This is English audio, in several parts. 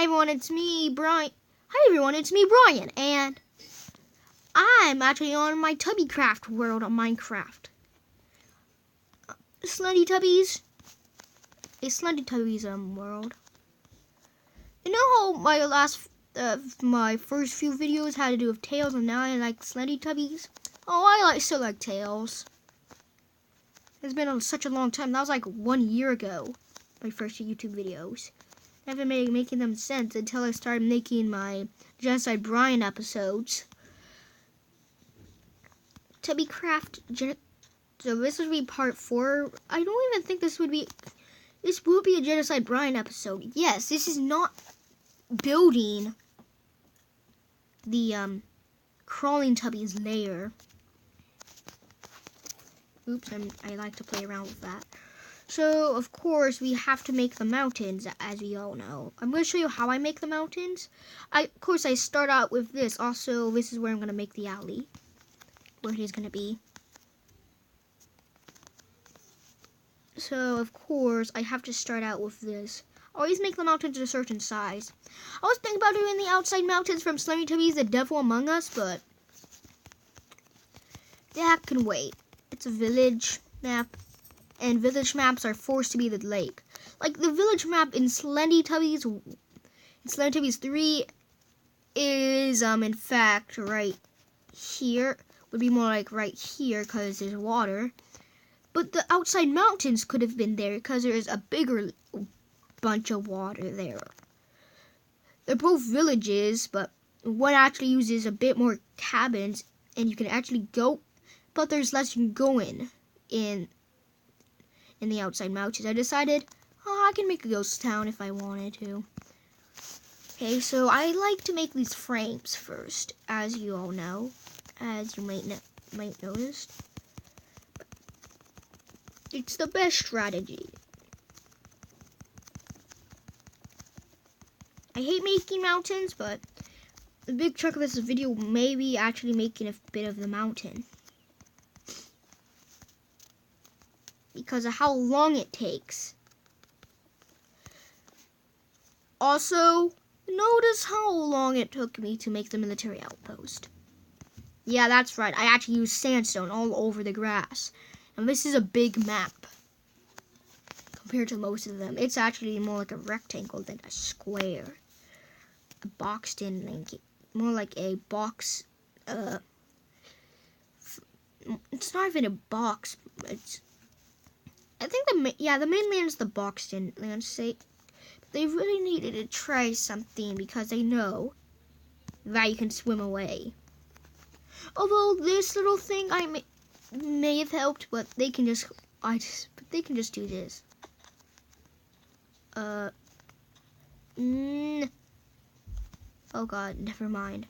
Hi everyone, it's me, Brian. Hi everyone, it's me, Brian, and I'm actually on my Tubby Craft world on Minecraft. Slendy Tubbies. A Slendy Tubbies world. You know how my first few videos had to do with tails, and now I like Slendy Tubbies? Oh, I still like tails. It's been such a long time. That was like 1 year ago, my first YouTube videos. I haven't been making them since until I started making my Genocide Brian episodes. Tubby Craft. So this would be part 4. I don't even think this will be a Genocide Brian episode. Yes, this is not building the crawling Tubby's lair. Oops, I like to play around with that. So, of course, we have to make the mountains, as we all know. I'm going to show you how I make the mountains. Of course, I start out with this. Also, this is where I'm going to make the alley, where he's going to be. So, of course, I have to start out with this. Always make the mountains a certain size. I was thinking about doing the outside mountains from Slendy Tubbies, The Devil Among Us, but that can wait. It's a village map, and village maps are forced to be the lake. Like the village map in Slendy Tubbies 3 is in fact right here. Would be more like right here because there's water. But the outside mountains could have been there because there's a bigger bunch of water there. They're both villages, but one actually uses a bit more cabins, and you can actually go, but there's less you can go in the outside mountains. I decided, I can make a ghost town if I wanted to. Okay, so I like to make these frames first, as you all know, as you might notice. It's the best strategy. I hate making mountains, but the big chunk of this video may be actually making a bit of the mountain. Because of how long it takes. Also, notice how long it took me to make the military outpost. Yeah, that's right. I actually used sandstone all over the grass. And this is a big map. Compared to most of them. It's actually more like a rectangle than a square. A boxed in, like, more like a box. It's not even a box. I think the mainland is the boxed in landscape. They really needed to try something because they know that you can swim away. Although this little thing I may have helped, but they can just do this. Oh god, never mind.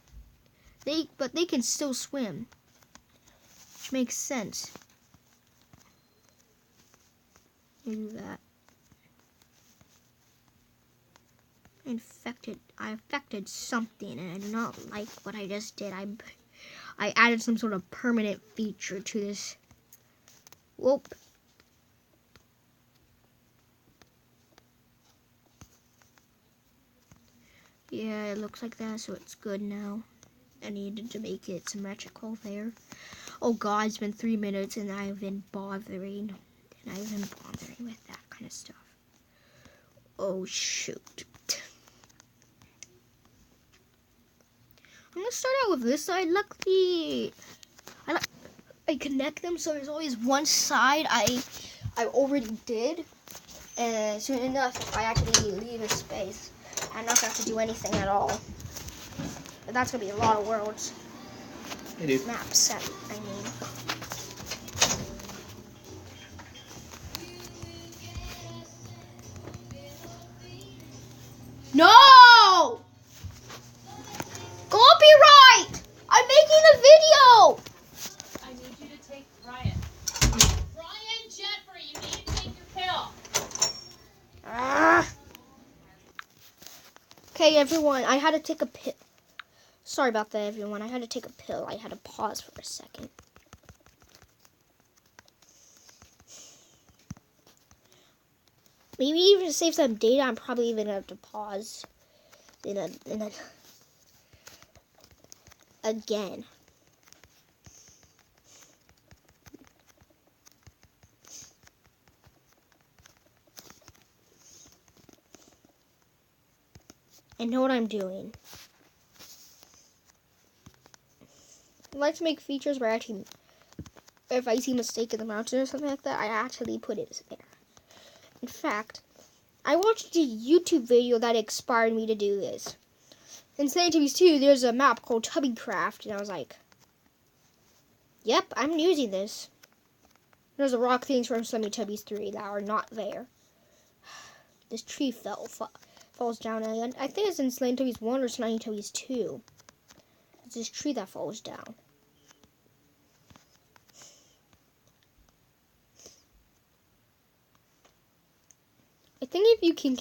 But they can still swim, which makes sense. You do that. I affected something, and I do not like what I just did. I added some sort of permanent feature to this. Whoop. Yeah, it looks like that, so it's good now. I needed to make it symmetrical there. Oh god, it's been 3 minutes, and I've been bothering. With that kind of stuff. Oh shoot. I'm gonna start out with this side. Luckily, I connect them so there's always one side I already did, and soon enough I actually leave a space. I'm not gonna have to do anything at all. But that's gonna be a lot of worlds. It is. Maps, I mean. No! Copyright! I'm making a video! I need you to take Brian. Brian Jeffrey, you need to take your pill. Okay, everyone, I had to take a pill. Sorry about that, everyone. I had to take a pill. I had to pause for a second. Maybe even to save some data, I'm probably even going to have to pause. then again. I know what I'm doing. I like to make features where actually, if I see a mistake in the mountain or something like that, I actually put it there. In fact, I watched a YouTube video that inspired me to do this. In Slendy Tubbies 2, there's a map called Tubby Craft, and I was like, yep, I'm using this. There's a rock things from Slendy Tubbies 3 that are not there. This tree falls down, and I think it's in Slendy Tubbies 1 or Slendy Tubbies 2. It's this tree that falls down. I think you can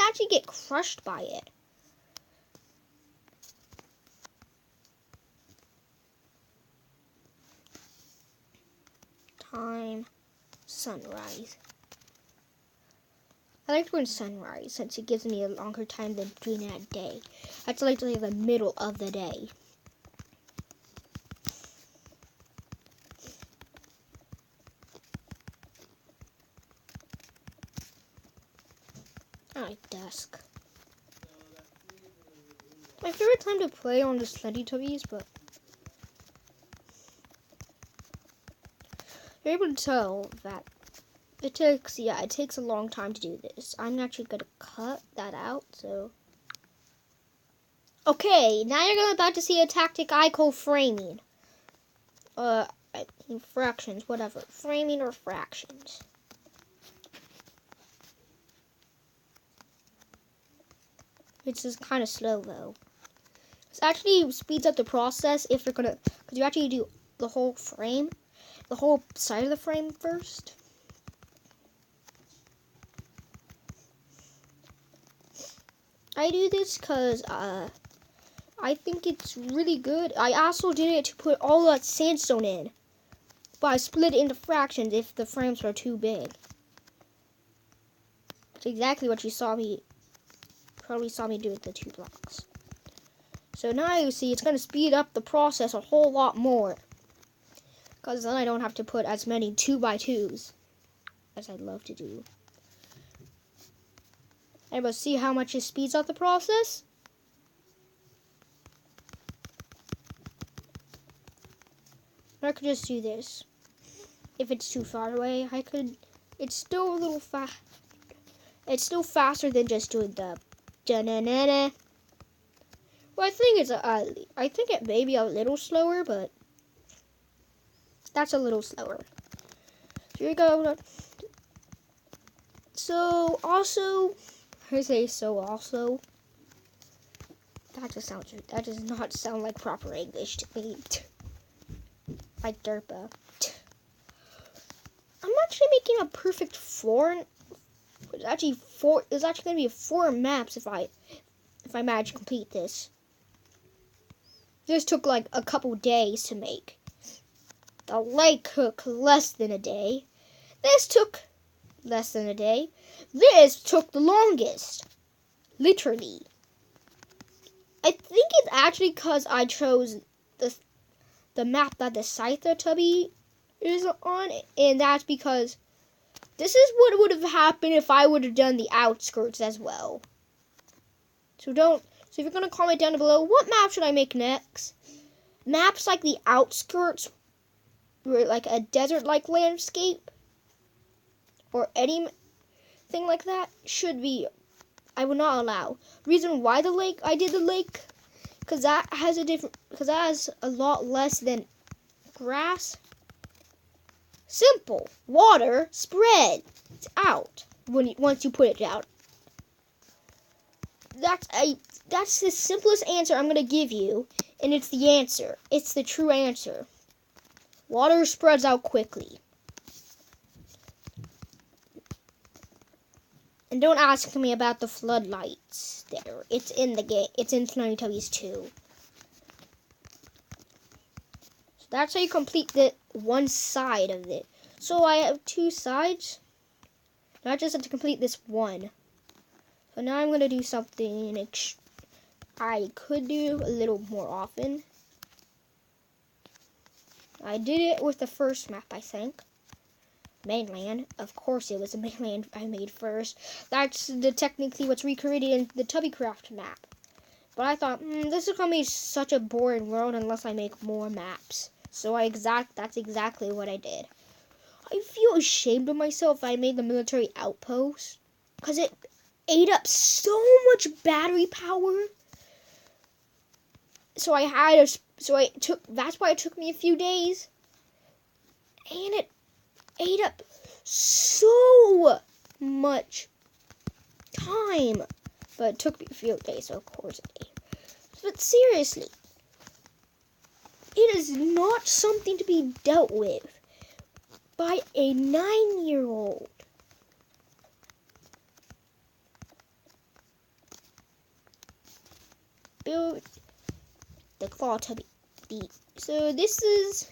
actually get crushed by it. Time, sunrise. I like doing sunrise since it gives me a longer time than doing it at day. That's like the middle of the day. I like dusk. My favorite time to play on the Slendy Tubbies, but you're able to tell that it takes a long time to do this. I'm actually gonna cut that out, so. Okay, now you're about to see a tactic I call framing. Fractions, whatever. Framing or fractions. It's just kind of slow though. It actually speeds up the process if you're gonna, because you actually do the whole frame, the whole side of the frame first. I do this because I think it's really good. I also did it to put all that sandstone in, but I split it into fractions if the frames were too big. That's exactly what you probably saw me do with the 2 blocks. So now you see it's going to speed up the process a whole lot more, because then I don't have to put as many 2x2s as I'd love to do. Everybody see how much it speeds up the process? Or I could just do this. If it's too far away, it's still a little fast. It's still faster than just doing the da-na-na-na. Well, I think it may be a little slower, but that's a little slower. Here we go. So also, that does not sound like proper English to me. Like derpa. I'm actually making a perfect 4. It's actually going to be 4 maps if I manage to complete this. This took like a couple days to make. The lake took less than a day. This took less than a day. This took the longest. Literally. I think it's actually because I chose the map that the Scyther Tubby is on, and that's because this is what would have happened if I would have done the outskirts as well. So if you're going to comment down below, what map should I make next? Maps like the outskirts, where like a desert-like landscape, or anything like that, I would not allow. Reason why I did the lake, because that has a lot less than grass. Simple. Water spreads out once you put it down. That's the simplest answer I'm going to give you, and it's the answer. It's the true answer. Water spreads out quickly. And don't ask me about the floodlights there. It's in the game. It's in Slendy Tubbies 2. So that's how you complete the one side of it. So I have 2 sides. Now I just have to complete this one. So now I'm going to do something I could do a little more often. I did it with the first map, I think. Mainland. Of course it was the mainland I made first. That's technically what's recreated in the Tubbycraft map. But I thought, this is going to be such a boring world unless I make more maps. So that's exactly what I did. I feel ashamed of myself I made the military outpost. Because it ate up so much battery power. That's why it took me a few days. And it ate up so much time. But it took me a few days, so of course it ate. But seriously, it is not something to be dealt with by a 9-year-old. Build the claw tubby. So this is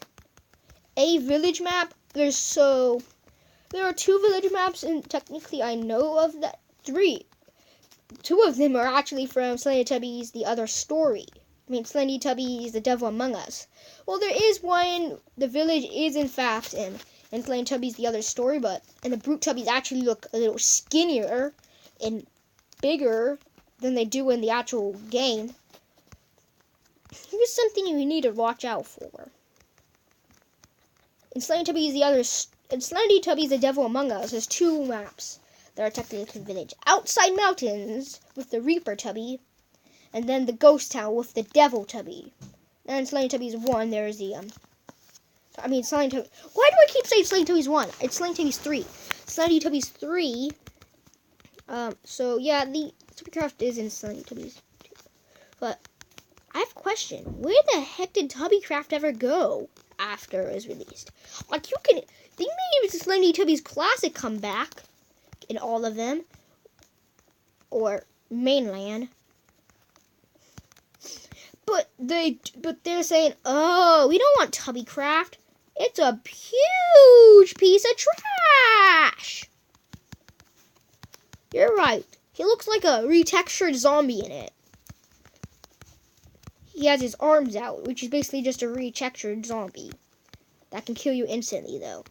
a village map. There are 2 village maps, and technically I know of that 3. 2 of them are actually from Slendy Tubbies, The Other Story. Slendy Tubbies, The Devil Among Us. Well, there is one. The village is in fact in Slendy Tubbies, The Other Story, and the Brute Tubbies actually look a little skinnier and bigger than they do in the actual game. Here's something you need to watch out for. In Slendy Tubbies, The Devil Among Us, there's 2 maps that are technically village. Outside Mountains with the Reaper Tubby, and then the Ghost Town with the Devil Tubby. And in Slendy Tubbies 1, there's the Slendy Tubbies. Why do I keep saying Slendy Tubbies 1? It's Slendy Tubbies 3. Slendy Tubbies 3. So yeah, the Tubbycraft is in Slendy Tubbies 2. But I have a question. Where the heck did Tubbycraft ever go after it was released? They made the Slendy Tubbies Classic come back in all of them, or mainland. But they're saying, oh, we don't want Tubbycraft. It's a huge piece of trash. You're right. He looks like a retextured zombie in it. He has his arms out, which is basically just a retextured zombie. That can kill you instantly, though.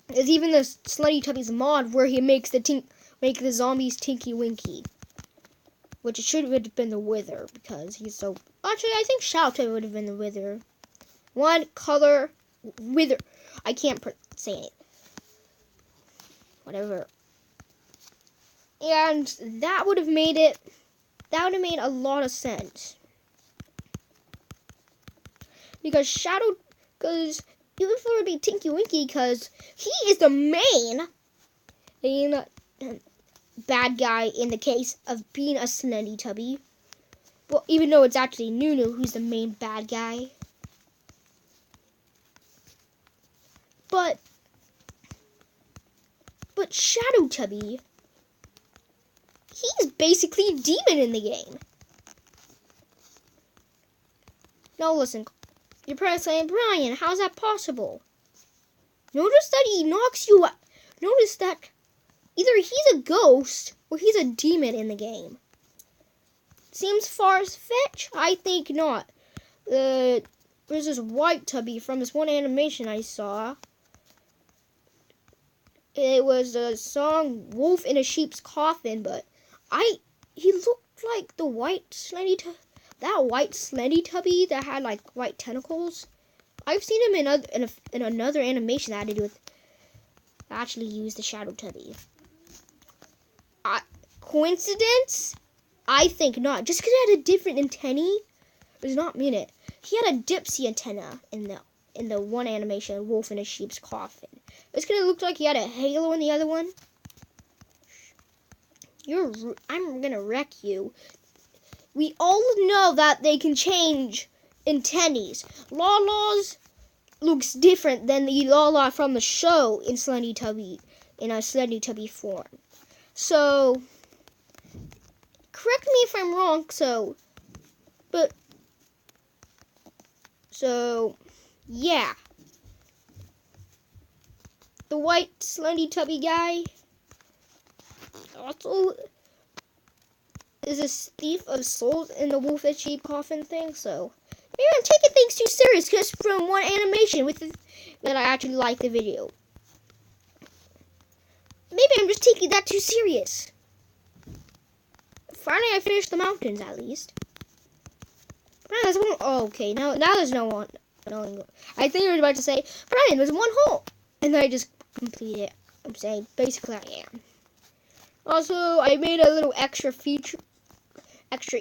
There's even the Slendy Tubbies mod where he makes the zombies Tinky Winky. Which it should have been the Wither, because he's so... Actually, I think Shadow Tubby would have been the Wither. One color Wither. I can't say it. Whatever. And that would have made a lot of sense. Because it would be Tinky Winky, because he is the main bad guy in the case of being a Slendy Tubby. Well, even though it's actually Nunu who's the main bad guy. But Shadow Tubby, he's basically a demon in the game. Now listen, you're probably saying, Brian, how's that possible? Notice that he knocks you out. Notice that either he's a ghost or he's a demon in the game. Seems far-fetched? I think not. There's this white tubby from this one animation I saw. It was a song Wolf in a Sheep's Coffin, but he looked like the white Slendy Tubby. That white Slendy Tubby that had like white tentacles. I've seen him in another animation that had to do with actually use the Shadow Tubby. Coincidence? I think not. Just because he had a different antennae does not mean it. He had a Dipsy antenna in the one animation, Wolf in a Sheep's Coffin. It's gonna look like he had a halo in the other one. I'm gonna wreck you. We all know that they can change antennaes. Lala's looks different than the Lala from the show in a Slendy Tubby form. So, correct me if I'm wrong, yeah. The white Slendy Tubby guy also is a thief of souls in the wolf and sheep coffin thing, so maybe I'm taking things too serious just from one animation that I actually like the video. Maybe I'm just taking that too serious. Finally, I finished the mountains at least. Oh, okay, now there's no one. No, I think I was about to say, Brian, there's one hole, and then I just complete it. I'm saying basically I am. Also, I made a little extra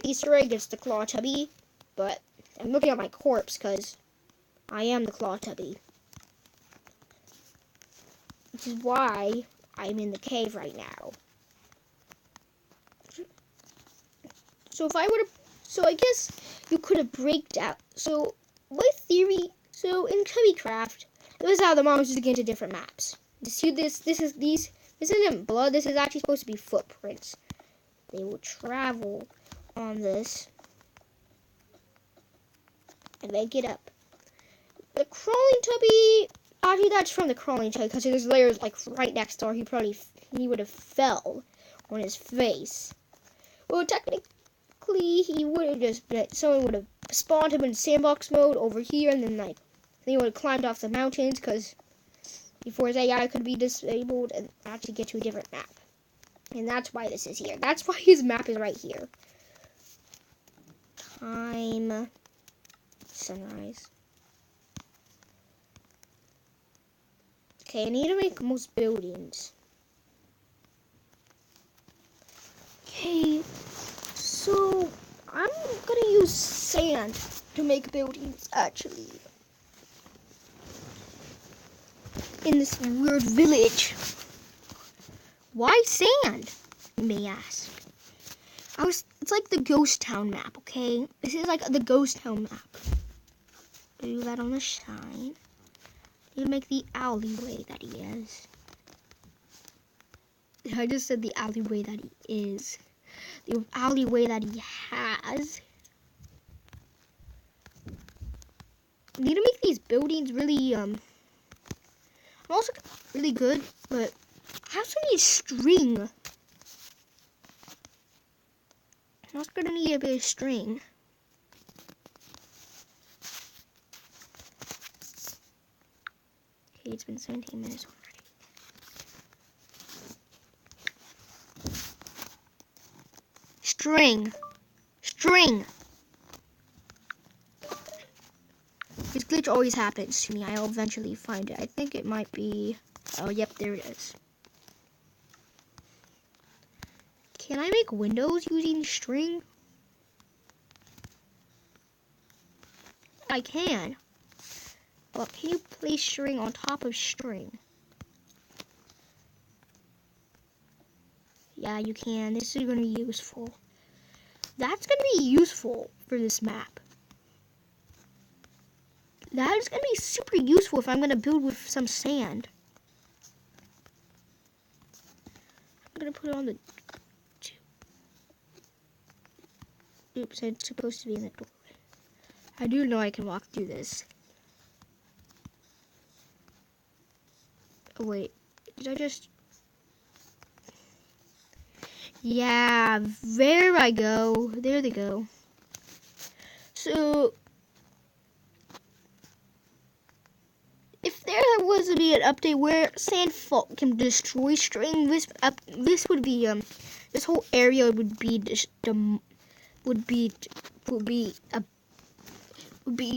Easter egg. It's the claw tubby, but I'm looking at my corpse because I am the claw tubby, which is why I'm in the cave right now. So I guess you could have breaked out. So my theory. So in Cubbycraft, this is how the monsters get into different maps. You see this? This isn't blood. This is actually supposed to be footprints. They will travel on this and then get up. The crawling tubby. Actually, that's from the crawling tubby because there's layers like right next door. He would have fell on his face. Well, technically, he would have someone would have spawned him in sandbox mode over here, and then he would have climbed off the mountains because before his AI could be disabled and actually get to a different map. And that's why this is here. That's why his map is right here. Time. Sunrise. Okay, I need to make most buildings. Okay, so I'm gonna use sand to make buildings actually. In this weird village. Why sand? You may ask. It's like the ghost town map, okay? This is like the ghost town map. Do that on the sign. You make the alleyway that he is. I just said the alleyway that he is. The alleyway that he has. I need to make these buildings really, I'm also really good, but I also need string. I'm also gonna need a bit of string. Okay, it's been 17 minutes already. String. This glitch always happens to me. I'll eventually find it. I think it might be... Oh, yep, there it is. Can I make windows using string? I can. But can you place string on top of string? Yeah, you can. This is going to be useful. That's going to be useful for this map. That is going to be super useful if I'm going to build with some sand. I'm going to put it on the... Oops, it's supposed to be in the doorway. I do know I can walk through this. Oh, wait. Did I just... Yeah, there I go. There they go. So... if there was to be an update where sandfall can destroy string, this would be this whole area would be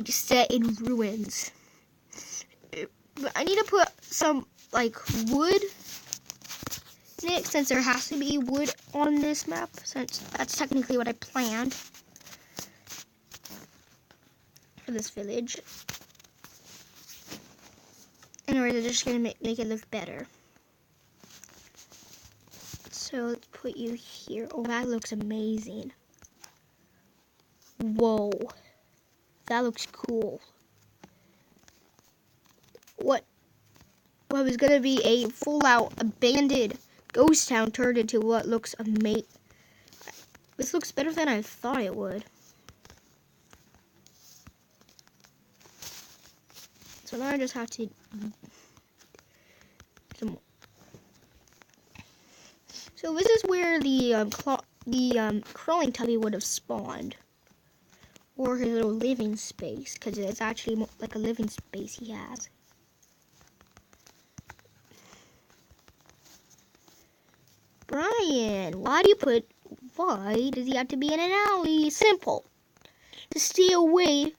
set in ruins. But I need to put some like wood in it since there has to be wood on this map, since that's technically what I planned for this village. Anyways, I'm just gonna make it look better. So let's put you here. Oh, that looks amazing. Whoa, that looks cool. What was gonna be a full-out abandoned ghost town turned into what looks amazing. This looks better than I thought it would. So now I just have to so this is where the the crawling tubby would have spawned. Or his little living space, because it's actually like a living space he has. Brian, why does he have to be in an alley? Simple. To stay away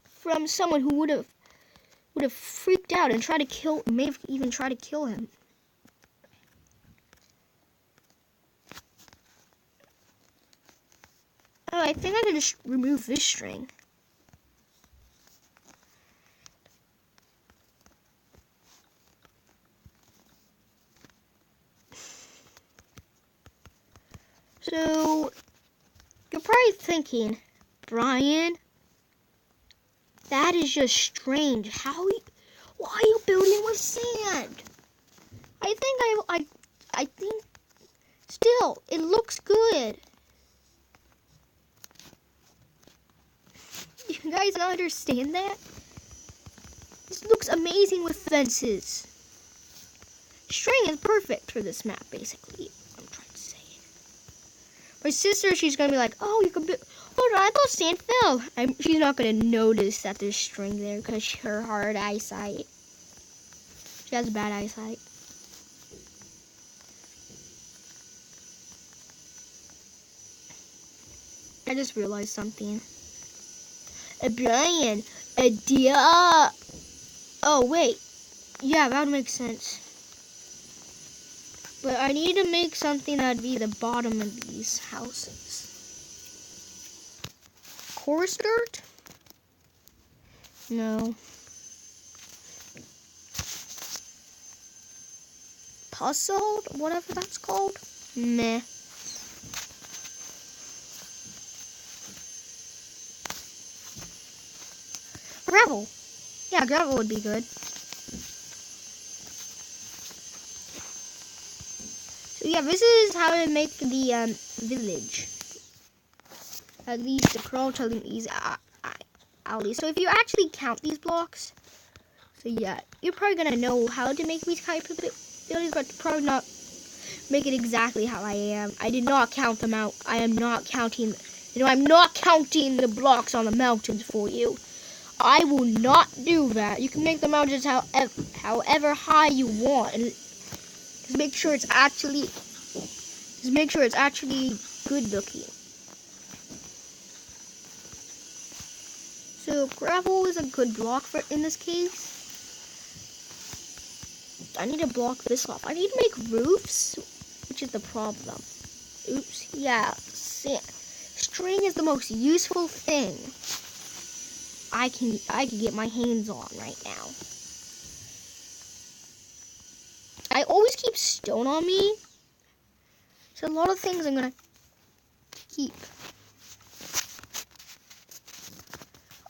from someone who would have freaked out and tried to kill, may have even tried to kill him. Oh, I think I can just remove this string. So, you're probably thinking, Brian, that is just strange. Why are you building with sand? I think, still, it looks good. You guys not understand that? This looks amazing with fences. String is perfect for this map, basically. I'm trying to say. My sister, she's gonna be like, oh, you could build. Oh, I thought sand fell. She's not gonna notice that there's string there because her hard eyesight. She has bad eyesight. I just realized something. Brian, idea. Oh, wait. Yeah, that would make sense. But I need to make something that'd be the bottom of these houses. Coarse dirt? No. Puzzled? Whatever that's called? Meh. Gravel. Yeah, gravel would be good. So yeah, this is how to make the village. At least the crawl to these alleys. So if you actually count these blocks, so yeah, you're probably gonna know how to make these type of buildings, but probably not make it exactly how I am. I did not count them out. I am not counting. I'm not counting the blocks on the mountains for you. I will not do that. You can make the mountains however high you want, and just make sure it's actually good looking. So gravel is a good block in this case. I need to block this off. I need to make roofs, which is the problem. Oops. Yeah. String is the most useful thing I can get my hands on right now. I always keep stone on me. So a lot of things I'm gonna keep.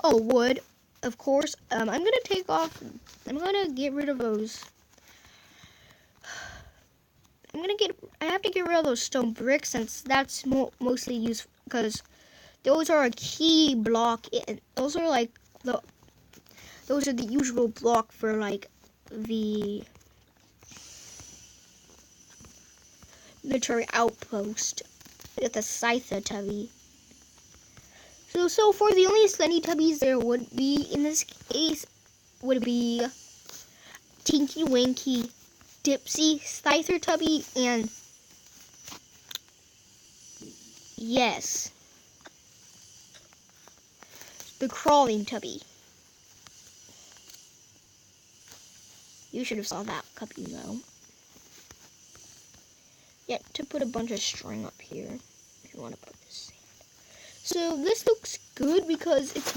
Oh, wood, of course. I'm gonna get rid of those. I have to get rid of those stone bricks since that's mostly used because those are a key block. Those are the usual block for like the military outpost with the Scyther Tubby. So for the only Slendy Tubbies there would be in this case would be Tinky Winky, Dipsy, Scyther Tubby, and yes, the Crawling Tubby. You should have saw that cubby though. Yeah, to put a bunch of string up here if you want to put this sand. So this looks good because it's.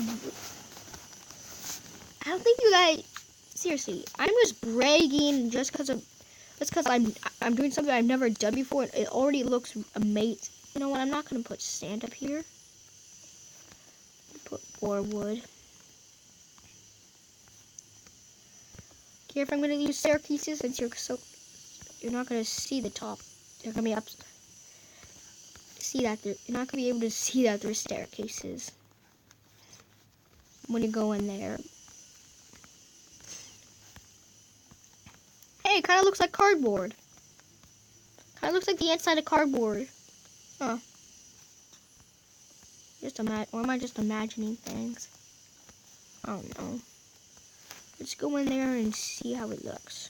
I don't think you guys. Seriously, I'm just bragging just because I'm doing something I've never done before. And it already looks amazing. You know what? I'm not gonna put sand up here. Put more wood. Here, if I'm gonna use staircases, since you're not gonna see the top. They're gonna be up. See that you're not gonna be able to see that there's staircases when you go in there. Hey, it kind of looks like cardboard. Kind of looks like the inside of cardboard. Huh. Or am I just imagining things? I don't know. Let's go in there and see how it looks.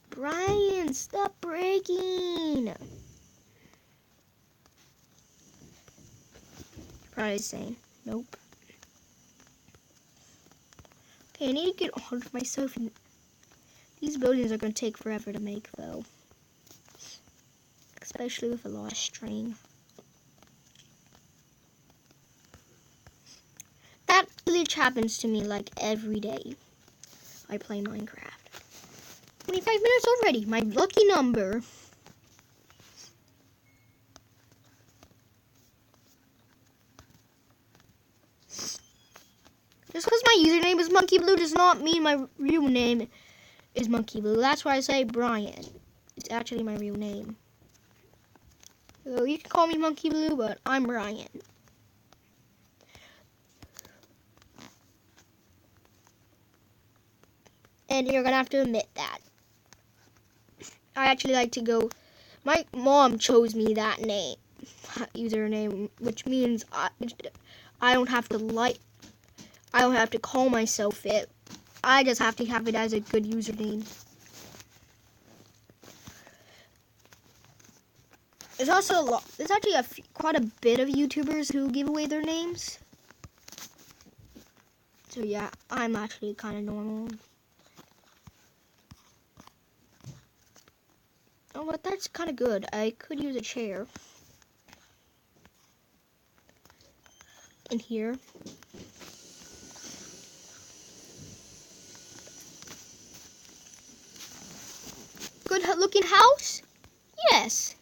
Brian, stop breaking! Probably saying, nope. Okay, I need to get hold of myself. And these buildings are going to take forever to make, though. Especially with a lot of string. That glitch happens to me like every day I play Minecraft. 25 minutes already, my lucky number. Just because my username is Monkey Blue does not mean my real name is Monkey Blue. That's why I say Brian. It's actually my real name. So you can call me Monkey Blue, but I'm Brian. And you're gonna have to admit that. I actually like to go. My mom chose me that username, which means I don't have to call myself it. I just have to have it as a good username. There's also there's actually quite a bit of YouTubers who give away their names. So yeah, I'm actually kind of normal. Oh, but that's kind of good. I could use a chair. In here. Good looking house? Yes.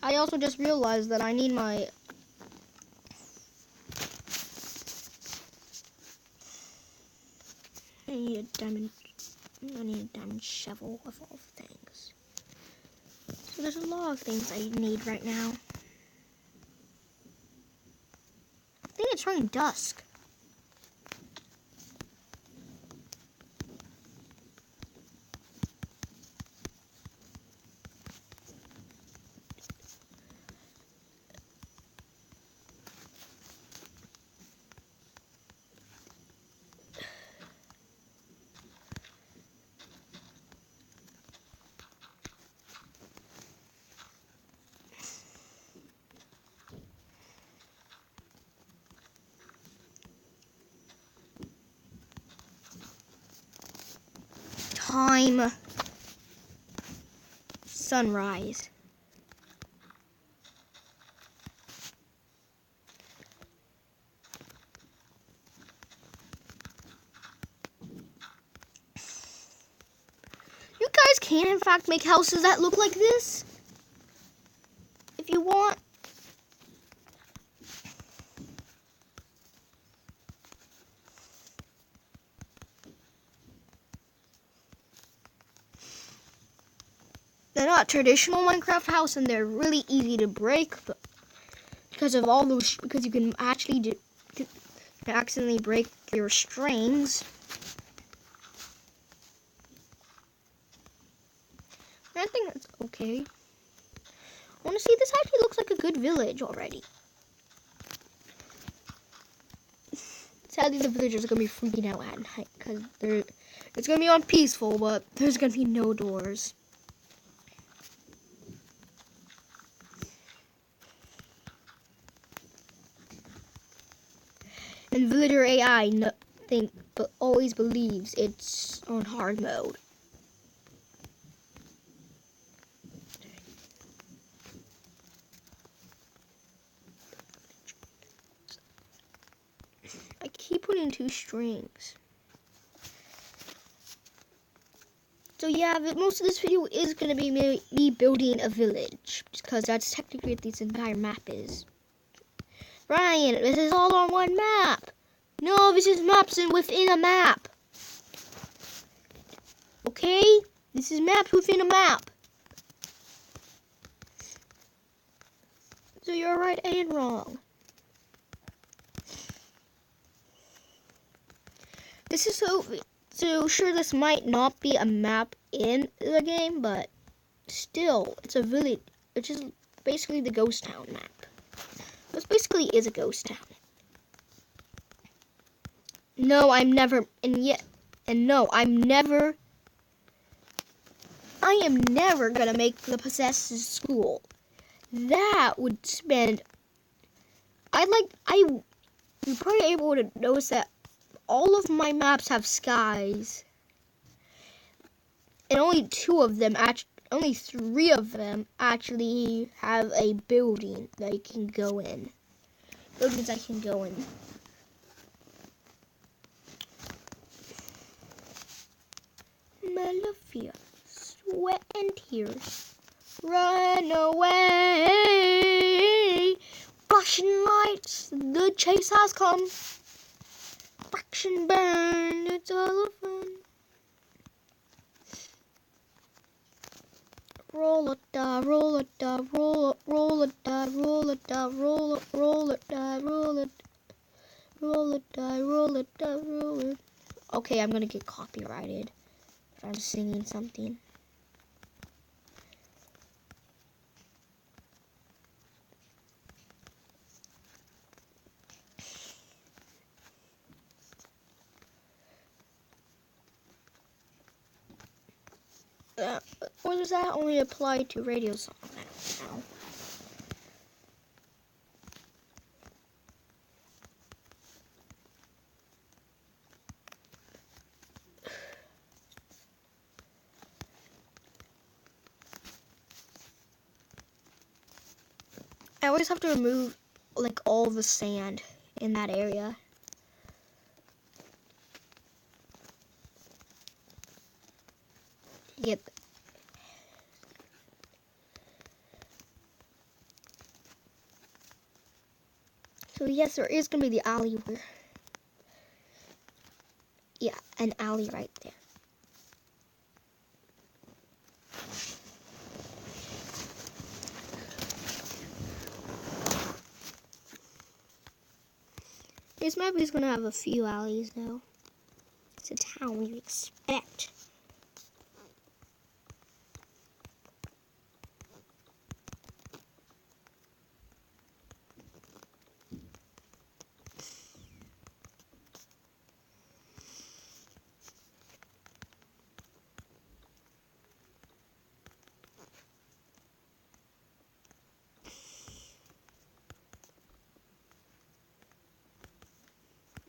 I also just realized that I need my... I need a diamond shovel of all things. So there's a lot of things I need right now. I think it's turning dusk. Time. Sunrise. You guys can in fact make houses that look like this. If you want. They're not traditional Minecraft house, and they're really easy to break, but because of all those, because you can actually accidentally break your strings. I think that's okay. I want to see, this actually looks like a good village already. Sadly, the villagers are going to be freaking out at night, because it's going to be on peaceful, but there's going to be no doors. And villager AI but always believes it's on hard mode. I keep putting 2 strings. So yeah, most of this video is going to be me building a village, because that's technically what this entire map is. Ryan, this is all on one map. No, this is maps within a map. Okay? This is maps within a map. So you're right and wrong. This is So sure, this might not be a map in the game, but still, it's a village. It's just basically the ghost town map. This basically is a ghost town. No, I'm never, no, I am never gonna make the possessed school. That would spend, you're probably able to notice that all of my maps have skies. And only only 3 of them actually have a building that you can go in. Buildings I can go in. Malafia, sweat and tears, run away. Flashing lights, the chase has come. Fraction burn, it's all fun. Roll it, roll it, roll it, roll it, roll it, roll it, roll it, roll it, roll it, roll it, roll it. Okay, I'm gonna get copyrighted if I'm singing something. Or does that only apply to radio songs? I don't know. I always have to remove like all the sand in that area. Yep. So yes, there is gonna be the alleyway. Yeah, an alley right there. This map is gonna have a few alleys though. It's a town we expect.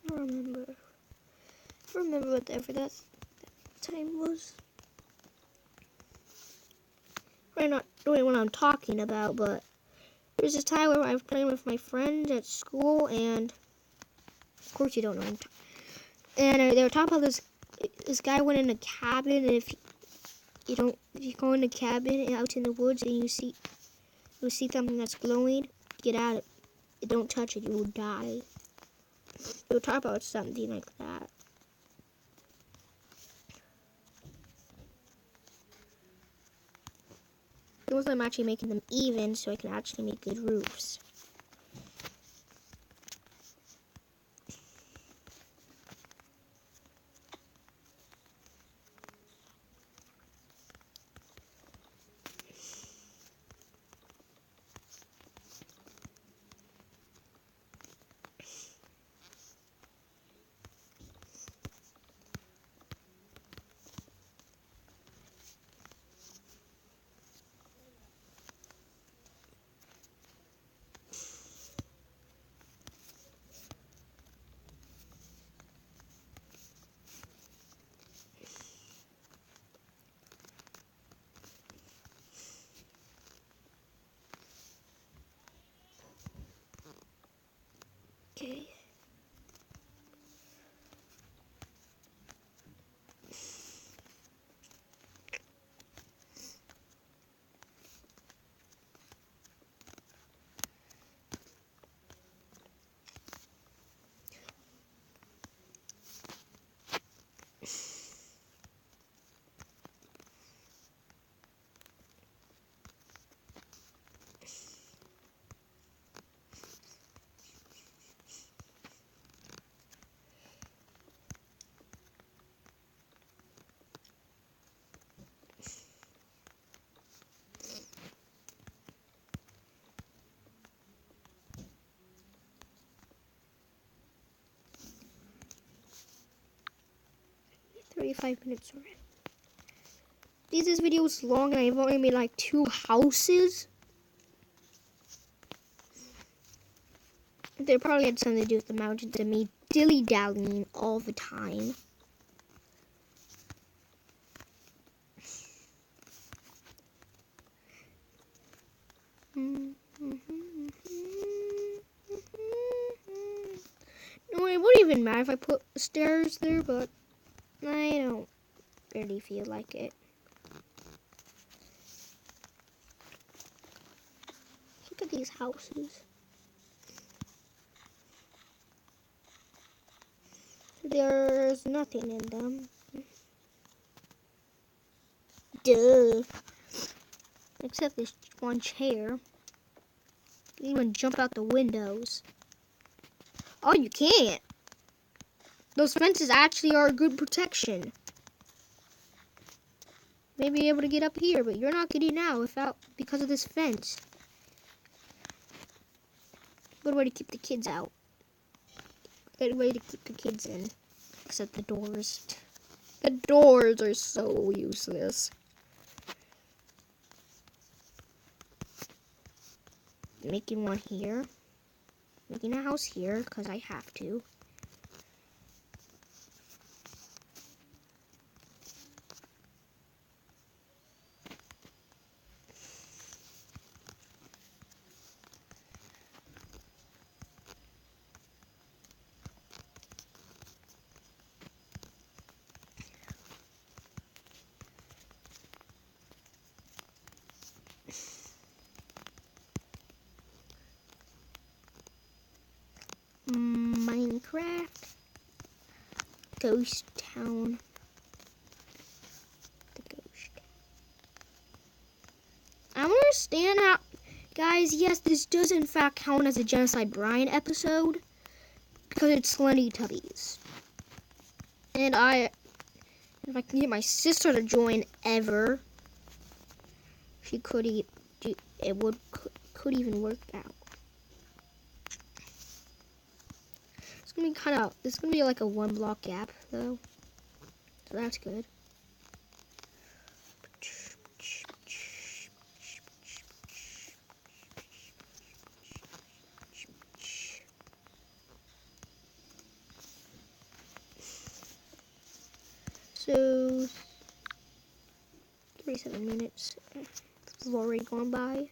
I remember whatever that time was. I'm not doing what I'm talking about, but there's this time where I was playing with my friends at school, and of course you don't know what I'm talking. And they were talking about this guy went in a cabin, and if you go in a cabin and out in the woods and you see something that's glowing, get out of it. Don't touch it, you will die. They were talking about something like that. It was I'm actually making them even so I can actually make good roofs. 45 minutes already. This video is long and I've only made like 2 houses. They probably had something to do with the mountains and me dilly-dallying all the time. No, it wouldn't even matter if I put stairs there, but I don't really feel like it. Look at these houses. There's nothing in them. Duh. Except this one chair. You can even jump out the windows. Oh, you can't. Those fences actually are good protection. Maybe you're able to get up here, but you're not getting out because of this fence. Good way to keep the kids out. Good way to keep the kids in. Except the doors. The doors are so useless. Making one here. Making a house here, because I have to. Minecraft. Ghost Town. The ghost. I don't understand how... Guys, yes, this does in fact count as a Genocide Brian episode. Because it's Slendy Tubbies. And if I can get my sister to join ever, she could even work out. It's gonna be like a 1 block gap though. So that's good. So 37 minutes. This is already gone by.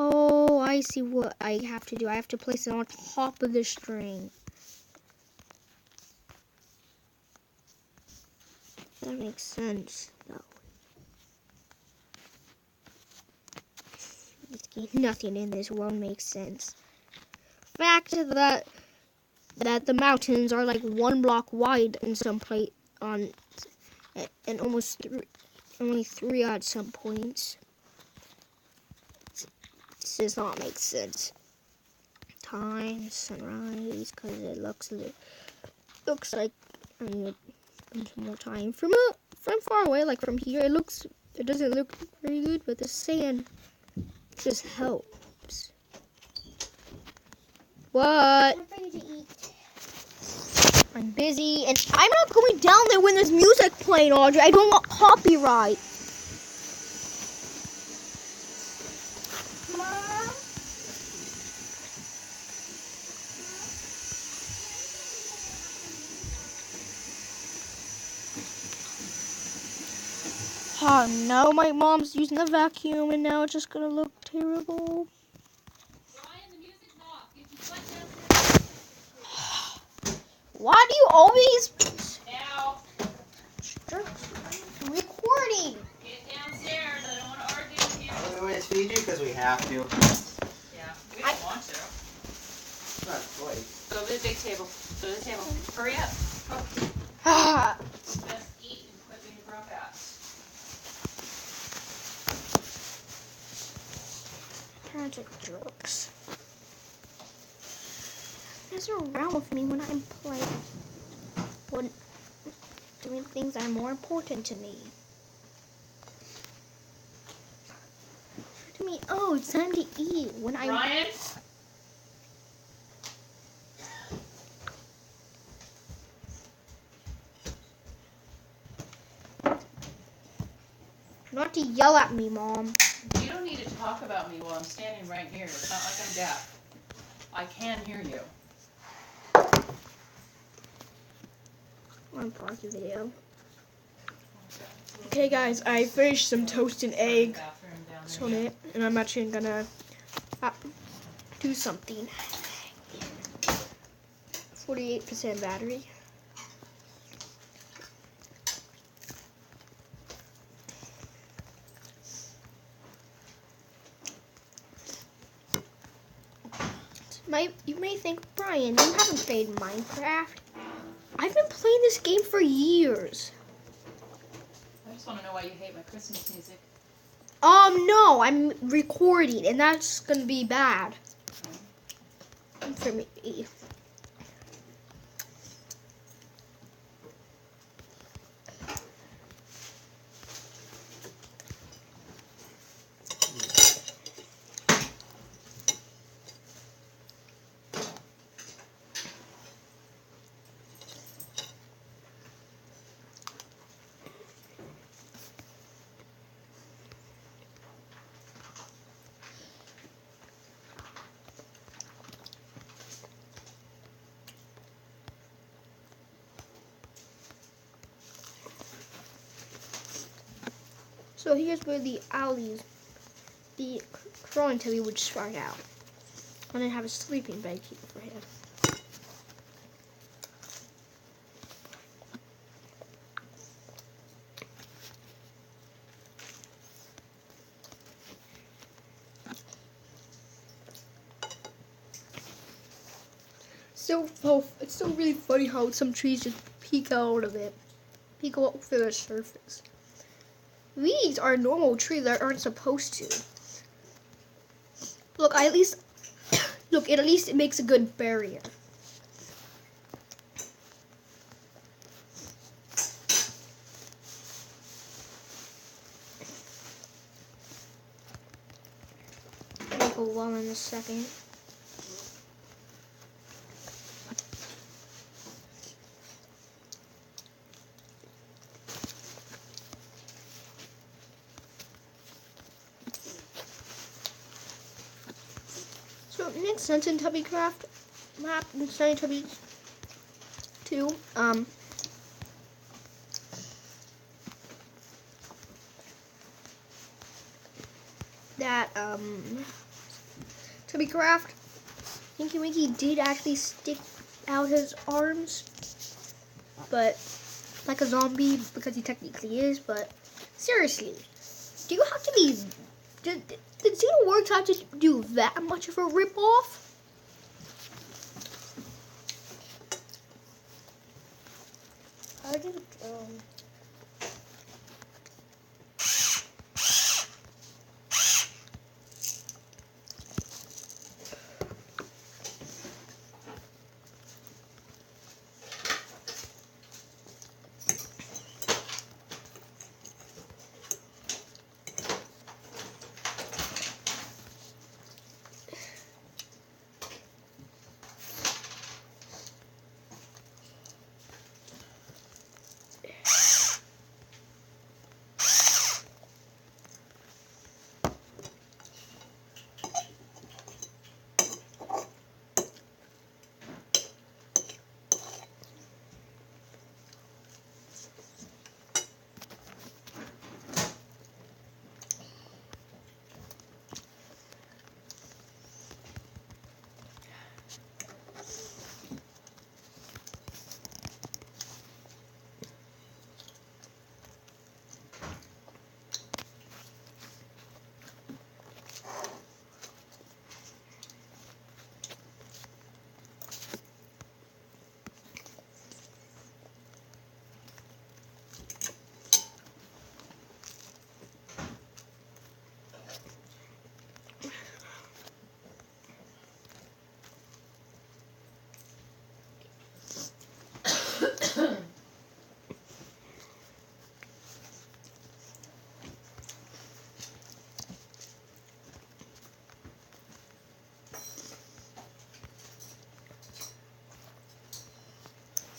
Oh, I see what I have to do. I have to place it on top of the string. That makes sense, though. Nothing in this world makes sense. Fact that the mountains are like 1 block wide in some place and only 3 at some points. This does not make sense. Time sunrise because it looks like I need some more time from far away, like from here. It doesn't look very good, but the sand just helps. What? Something to eat. I'm busy, and I'm not going down there when there's music playing, Audrey. I don't want copyright. Mom? Oh no, my mom's using the vacuum, and now it's just gonna look terrible. Brian, the music's off. Get your butt downstairs. Why do you always... Now, I'm recording. get downstairs. I don't want to argue with you. We always feed you because we have to. Yeah, we don't want to. It's not a choice. Go to the big table. Go to the table. Hurry up. Ah, Just eat and quit being a broke ass. parents are jerks. Mess around with me when I'm playing. When doing things that are more important to me. Oh, it's time to eat. When I Brian? Not to yell at me, Mom. You don't need to talk about me while I'm standing right here. It's not like I'm deaf. I can hear you. I'm pausing the video. Okay, guys, I finished some toast and egg Bathroom down there. on it, and I'm actually gonna do something. 48% battery. You may think, Brian, you haven't played Minecraft. I've been playing this game for years. I just want to know why you hate my Christmas music. No, I'm recording, and that's gonna be bad for me. So here's where the crawling tubby would start out. And then have a sleeping bag here for him. It's so really funny how some trees just peek out of it. Peek out through the surface. These are normal trees that aren't supposed to. Look, at least it makes a good barrier. Make a wall in a second. So next Slendy Tubby craft map in Slendy Tubbies 2. Tubby craft. Inky Winky did actually stick out his arms, but like a zombie because he technically is. But seriously, do you have to be? Did Xenoworks have to do that much of a ripoff? I did.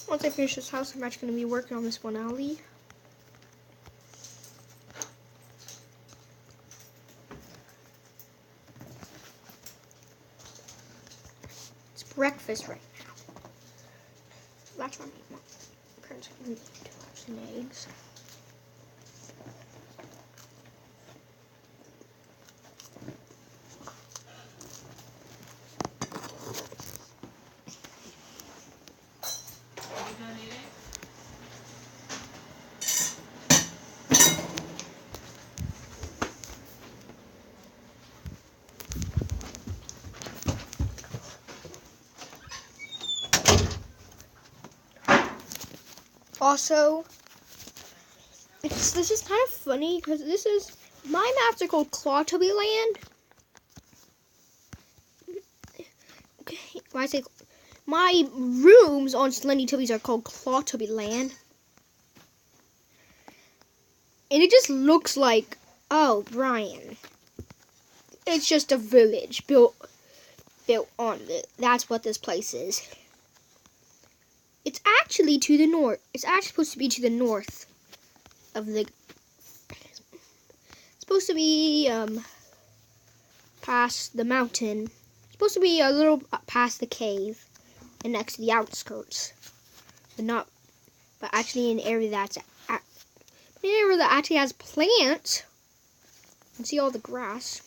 Once I finish this house, I'm actually going to be working on this one alley. breakfast right now. That's why my parents need to have some eggs. Are you done eating? Also, this is kind of funny because my maps are called Tubby Land. Okay, when I say my rooms on Slendy Tubbies are called Tubby Land, and it just looks like, oh, Brian, it's just a village built on it. That's what this place is. It's actually to the north. It's actually supposed to be to the north of the. It's supposed to be past the mountain. It's supposed to be a little past the cave and next to the outskirts, but actually in an area that actually has plants. You can see all the grass.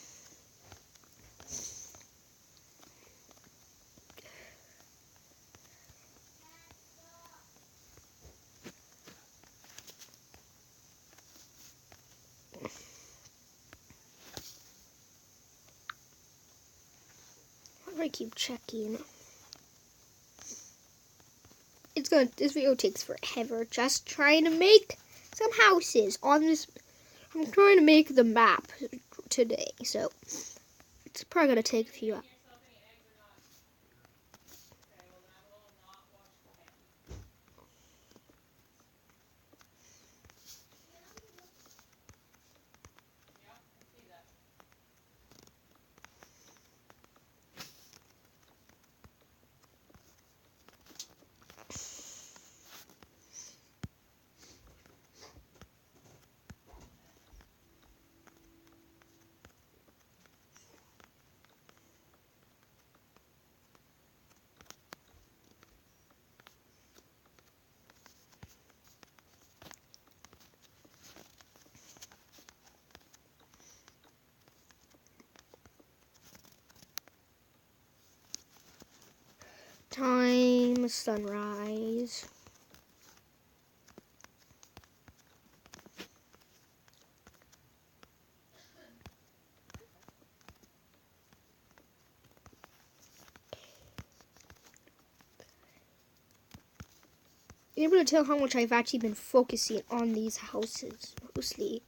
I keep checking. This video takes forever just trying to make some houses on this. I'm trying to make the map today, so it's probably gonna take a few hours. Yourself any eggs or not? Okay, well then I have a little not washed pan. Yeah, I see that. Time sunrise. You're able to tell how much I've actually been focusing on these houses mostly.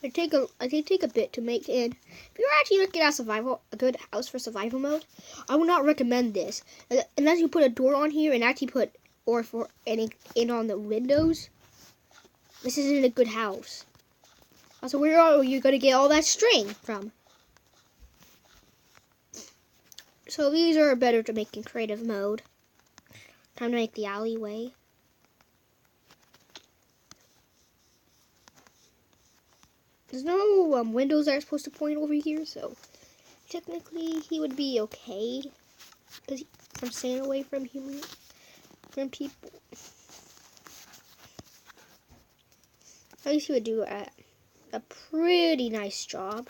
I take a bit to make it. If you're actually looking at a good house for survival mode, I would not recommend this unless you put a door on here and actually put in on the windows. This isn't a good house. Also, where are you gonna get all that string from? So these are better to make in creative mode. Time to make the alleyway. There's no windows that are supposed to point over here, so technically he would be okay because I'm staying away from people. At least he would do a pretty nice job.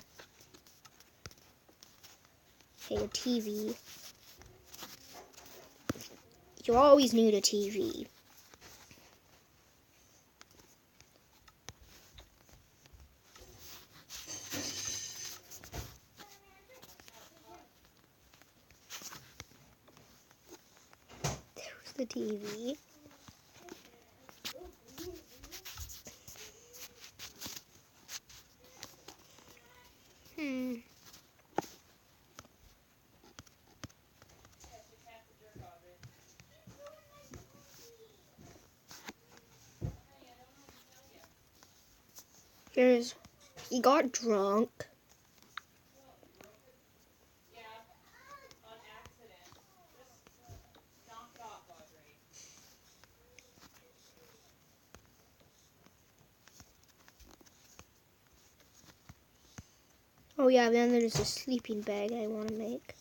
Okay, a TV. You always need a TV. The TV. He got drunk. Yeah, on accident. Just knock it off, Audrey. Oh, yeah, then there's a sleeping bag I want to make.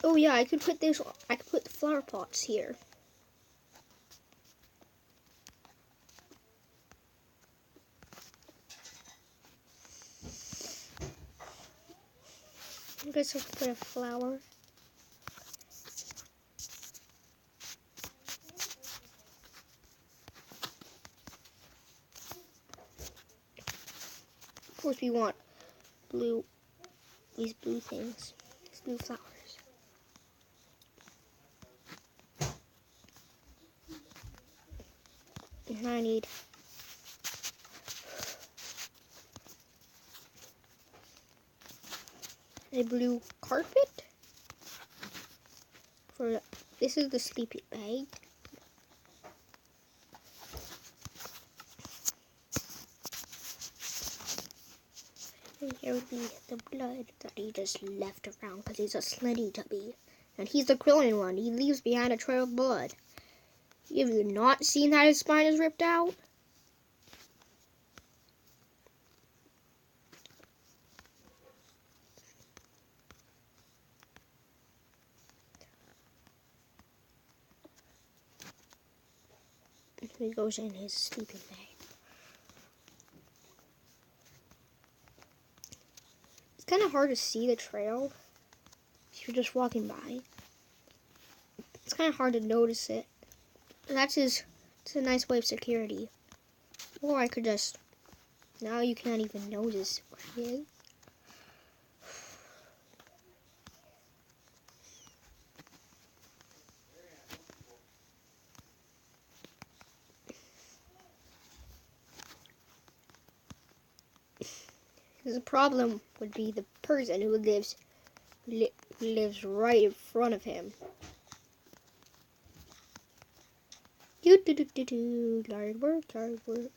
Oh yeah, I could put this. I could put the flower pots here. I guess I'll put a flower. Of course, we want blue. These blue things. These blue flowers. And I need a blue carpet. For this is the sleeping bag. And here would be the blood that he just left around because he's a Slendy Tubby. And he's the Krillin one. He leaves behind a trail of blood. Have you not seen that his spine is ripped out? He goes in his sleeping bag. It's kind of hard to see the trail if you're just walking by. It's kind of hard to notice it. It's a nice way of security. Or I could just, now you can't even notice where he is. The problem would be the person who lives right in front of him. Hard work, hard work.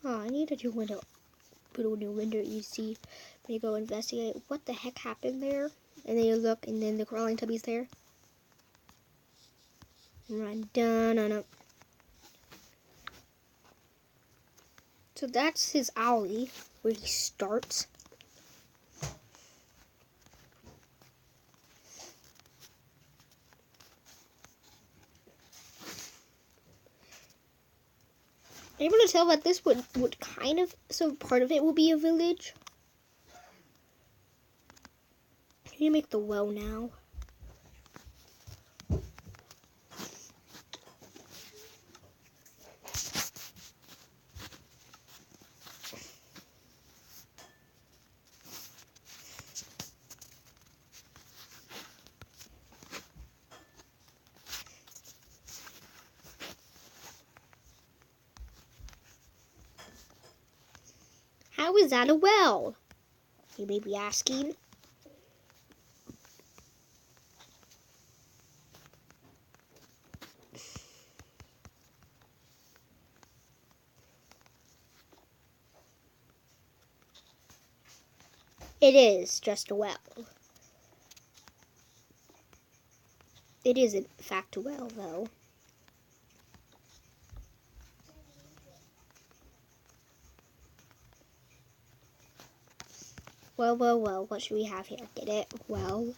Oh, I need a new window. Put a new window. You see, when you go investigate what the heck happened there, and then you look, and then the crawling tubby's there. And run down on it. So that's his alley where he starts. I'm able to tell that this would kind of, so part of it will be a village. Can you make the well now? How is that a well? You may be asking. It is just a well. It is in fact a well, though. Well, what should we have here? Get it? Well.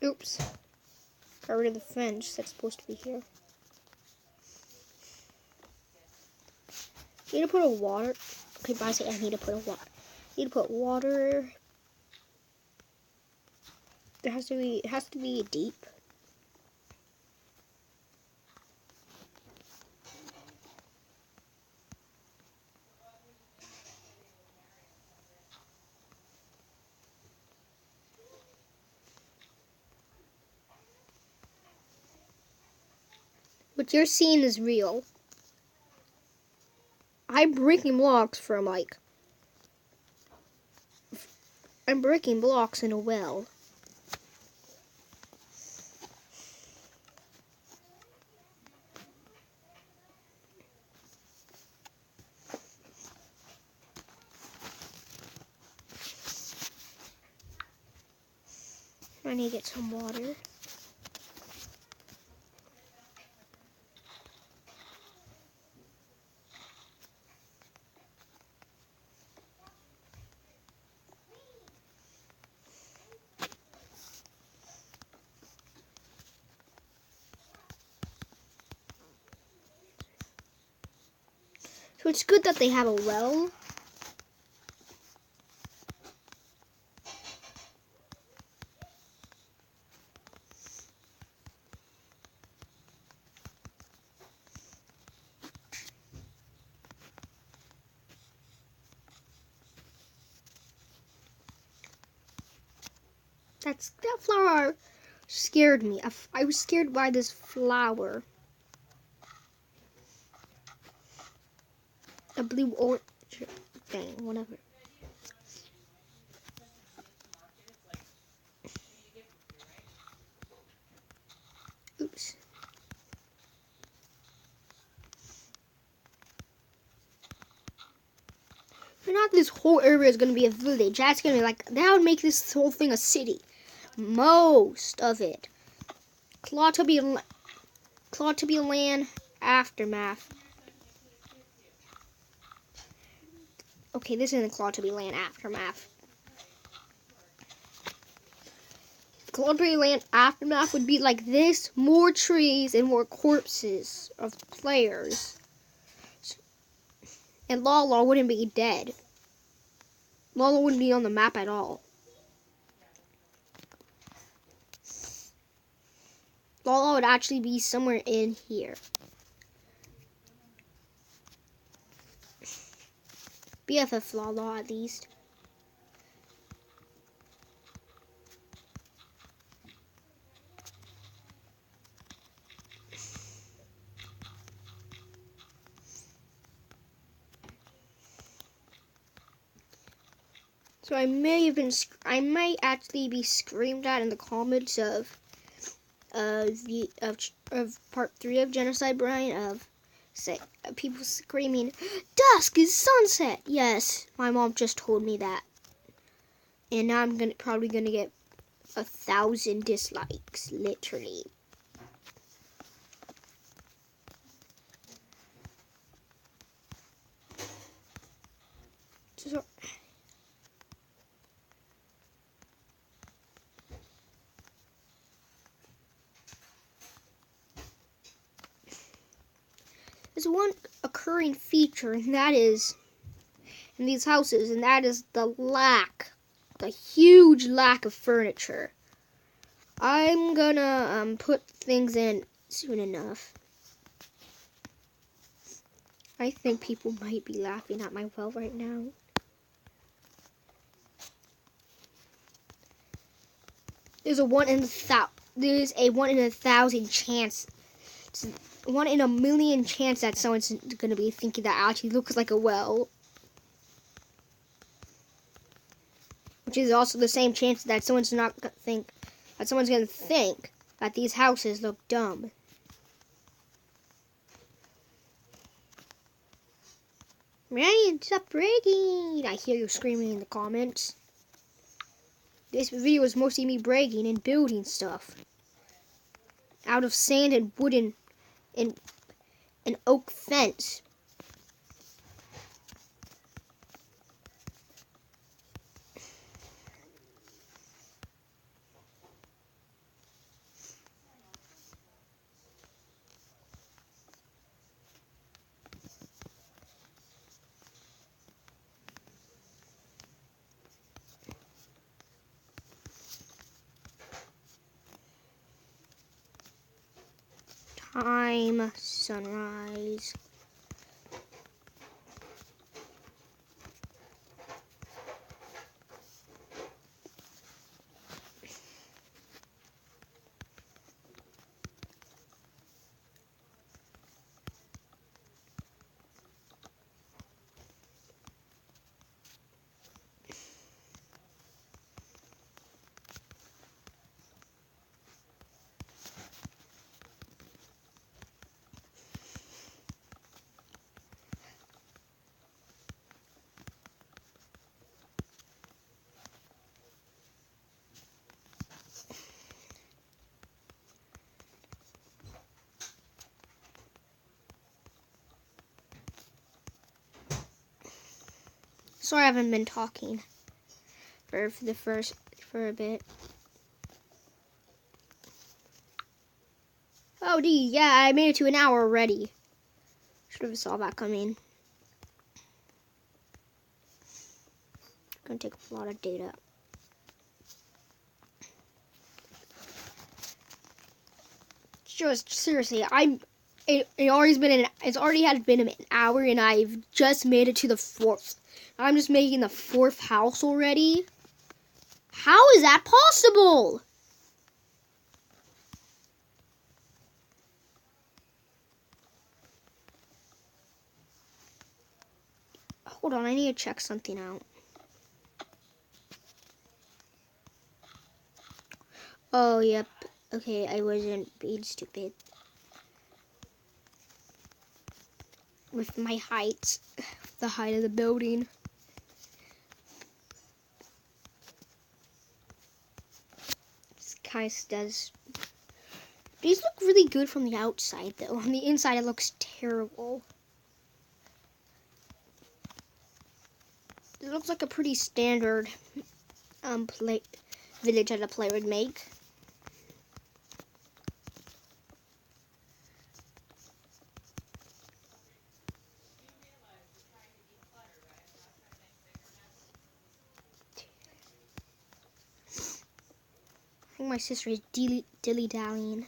Oops. Got rid of the fence that's supposed to be here. Need to put a water. Okay, but I say I need to put a water. Need to put water. It has to be deep. What you're seeing is real. I'm breaking blocks from I'm breaking blocks in a well. I need to get some water. So it's good that they have a well. That flower scared me. I was scared by this flower. A blue orchid thing, whatever. Oops. But not this whole area is gonna be a village. That's gonna be like, that would make this whole thing a city. Most of it. Claw Tubby Land Aftermath. Okay, this isn't Claw Tubby Land Aftermath. Claw Tubby Land Aftermath would be like this: more trees and more corpses of players. And Lala wouldn't be dead. Lala wouldn't be on the map at all. Lala would actually be somewhere in here. BFF Lala, at least. So I might actually be screamed at in the comments of part 3 of Genocide Brian, people screaming, "Dusk is sunset!" Yes, my mom just told me that. And now I'm probably gonna get 1,000 dislikes, literally. So, there's one occurring feature, and that is in these houses, and that is the huge lack of furniture. I'm gonna put things in soon enough. I think people might be laughing at my well right now. There's a 1 in a 1,000 chance. 1 in a million chance that someone's gonna be thinking that actually looks like a well. Which is also the same chance that someone's gonna think that these houses look dumb. Ryan, stop bragging! I hear you screaming in the comments. This video is mostly me bragging and building stuff. Out of sand and wooden and an oak fence. Time sunrise. Sorry I haven't been talking for a bit. Oh, yeah, I made it to an hour already. Should have saw that coming. Gonna take a lot of data. Just seriously, it's already had been an hour, and I've just made it to the 4th. I'm just making the 4th house already. How is that possible? Hold on, I need to check something out. Oh, yep. Okay, I wasn't being stupid. With my height, the height of the building. This kind of does. These look really good from the outside, though. On the inside, it looks terrible. It looks like a pretty standard village that a player would make. I think my sister is dilly-dallying.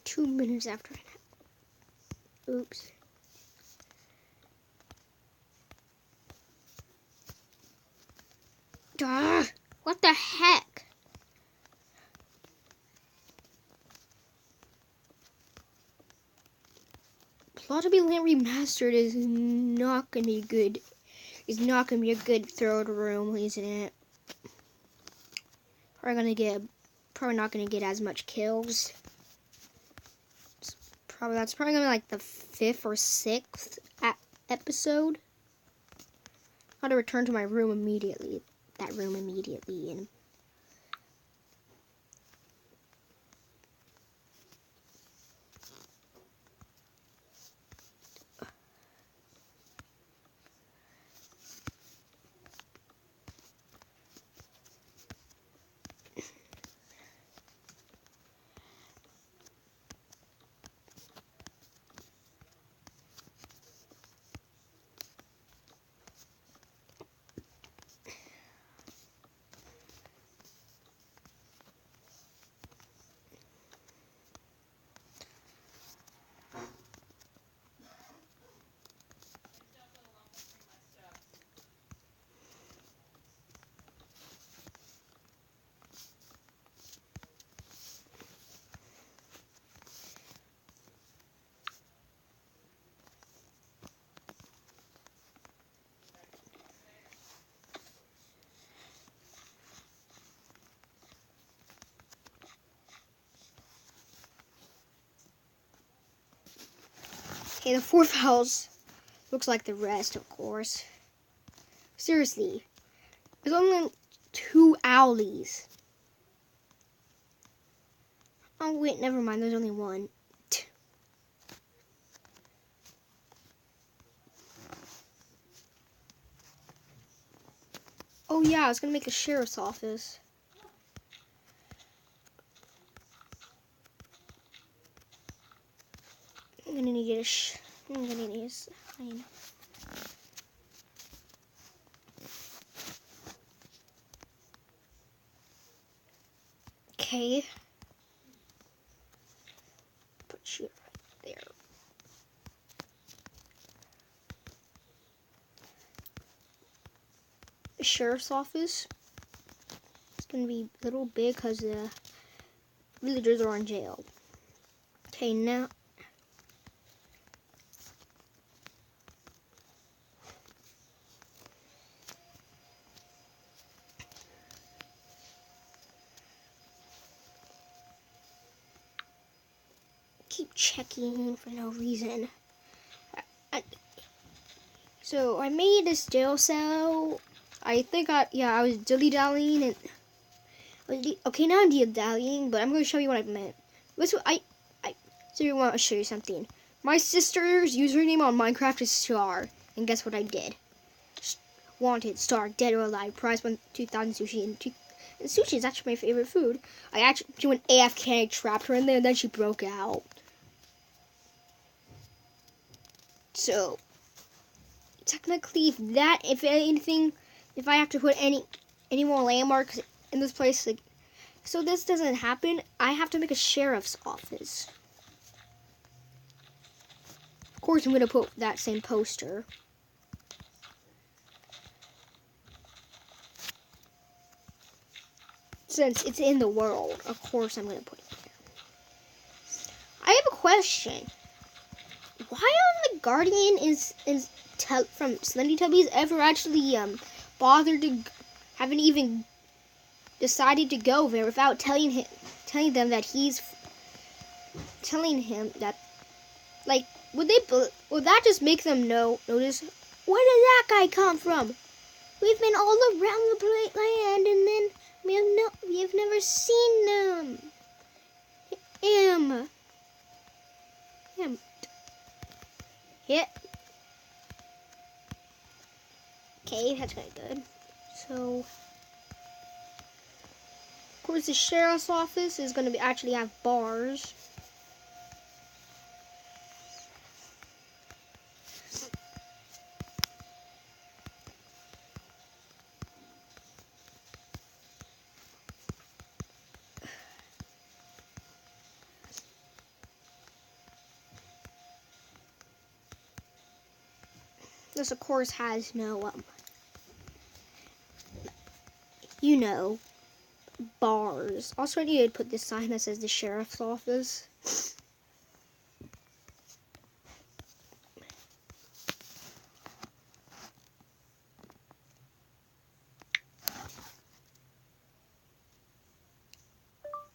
Two minutes after. Oops. Duh! What the heck? Plot to be Land Remastered is not gonna be good. It's not gonna be a good third room, isn't it? Probably not gonna get as much kills. That's probably gonna be like the 5th or 6th episode. I had to return to my room immediately. That room immediately. And okay, the 4th house looks like the rest, of course. Seriously, there's only 2 alleys. Oh wait, never mind. There's only 1. Oh yeah, I was gonna make a sheriff's office. I'm gonna need a sign. Okay. Put you right there. The sheriff's office. It's gonna be a little big because the villagers are in jail. Okay, now. Keep checking for no reason. So I made this jail cell I think I was dilly-dallying and okay, now I'm dilly-dallying, but I'm going to show you what I meant. So I want to show you something. My sister's username on Minecraft is Star, and guess what I did? Wanted, Star, dead or alive, prize 2,000 sushi, and sushi is actually my favorite food. I actually went AFK, trapped her in there, and then she broke out. So, technically, if anything, if I have to put any more landmarks in this place, like, so this doesn't happen, I have to make a sheriff's office. Of course, I'm going to put that same poster. Since it's in the world, of course I'm going to put it there. I have a question. Why on the Guardian from Slendy Tubbies ever actually bothered to haven't even decided to go there without telling them that telling him that, like, would that just make them notice where did that guy come from? We've been all around the land and then we have never seen him. Hit. Okay, that's kind of good. So, of course, the sheriff's office is going to actually have bars. This, of course, has no, bars. Also, I need to put this sign that says the sheriff's office.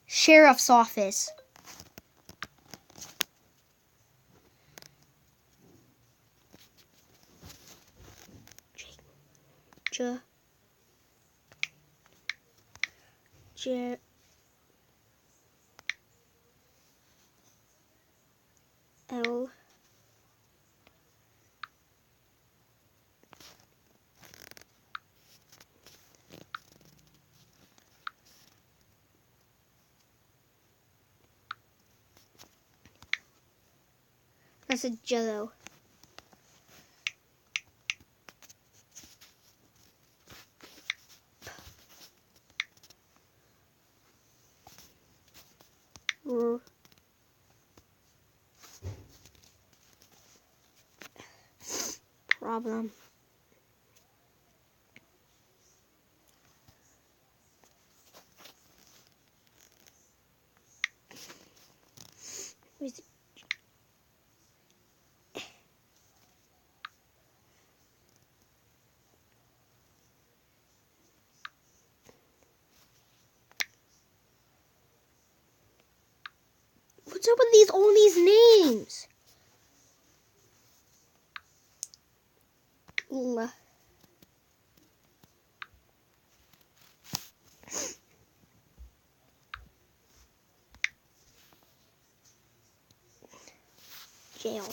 Sheriff's office. L That's a Jello. Problem. What's up with all these names? Jail.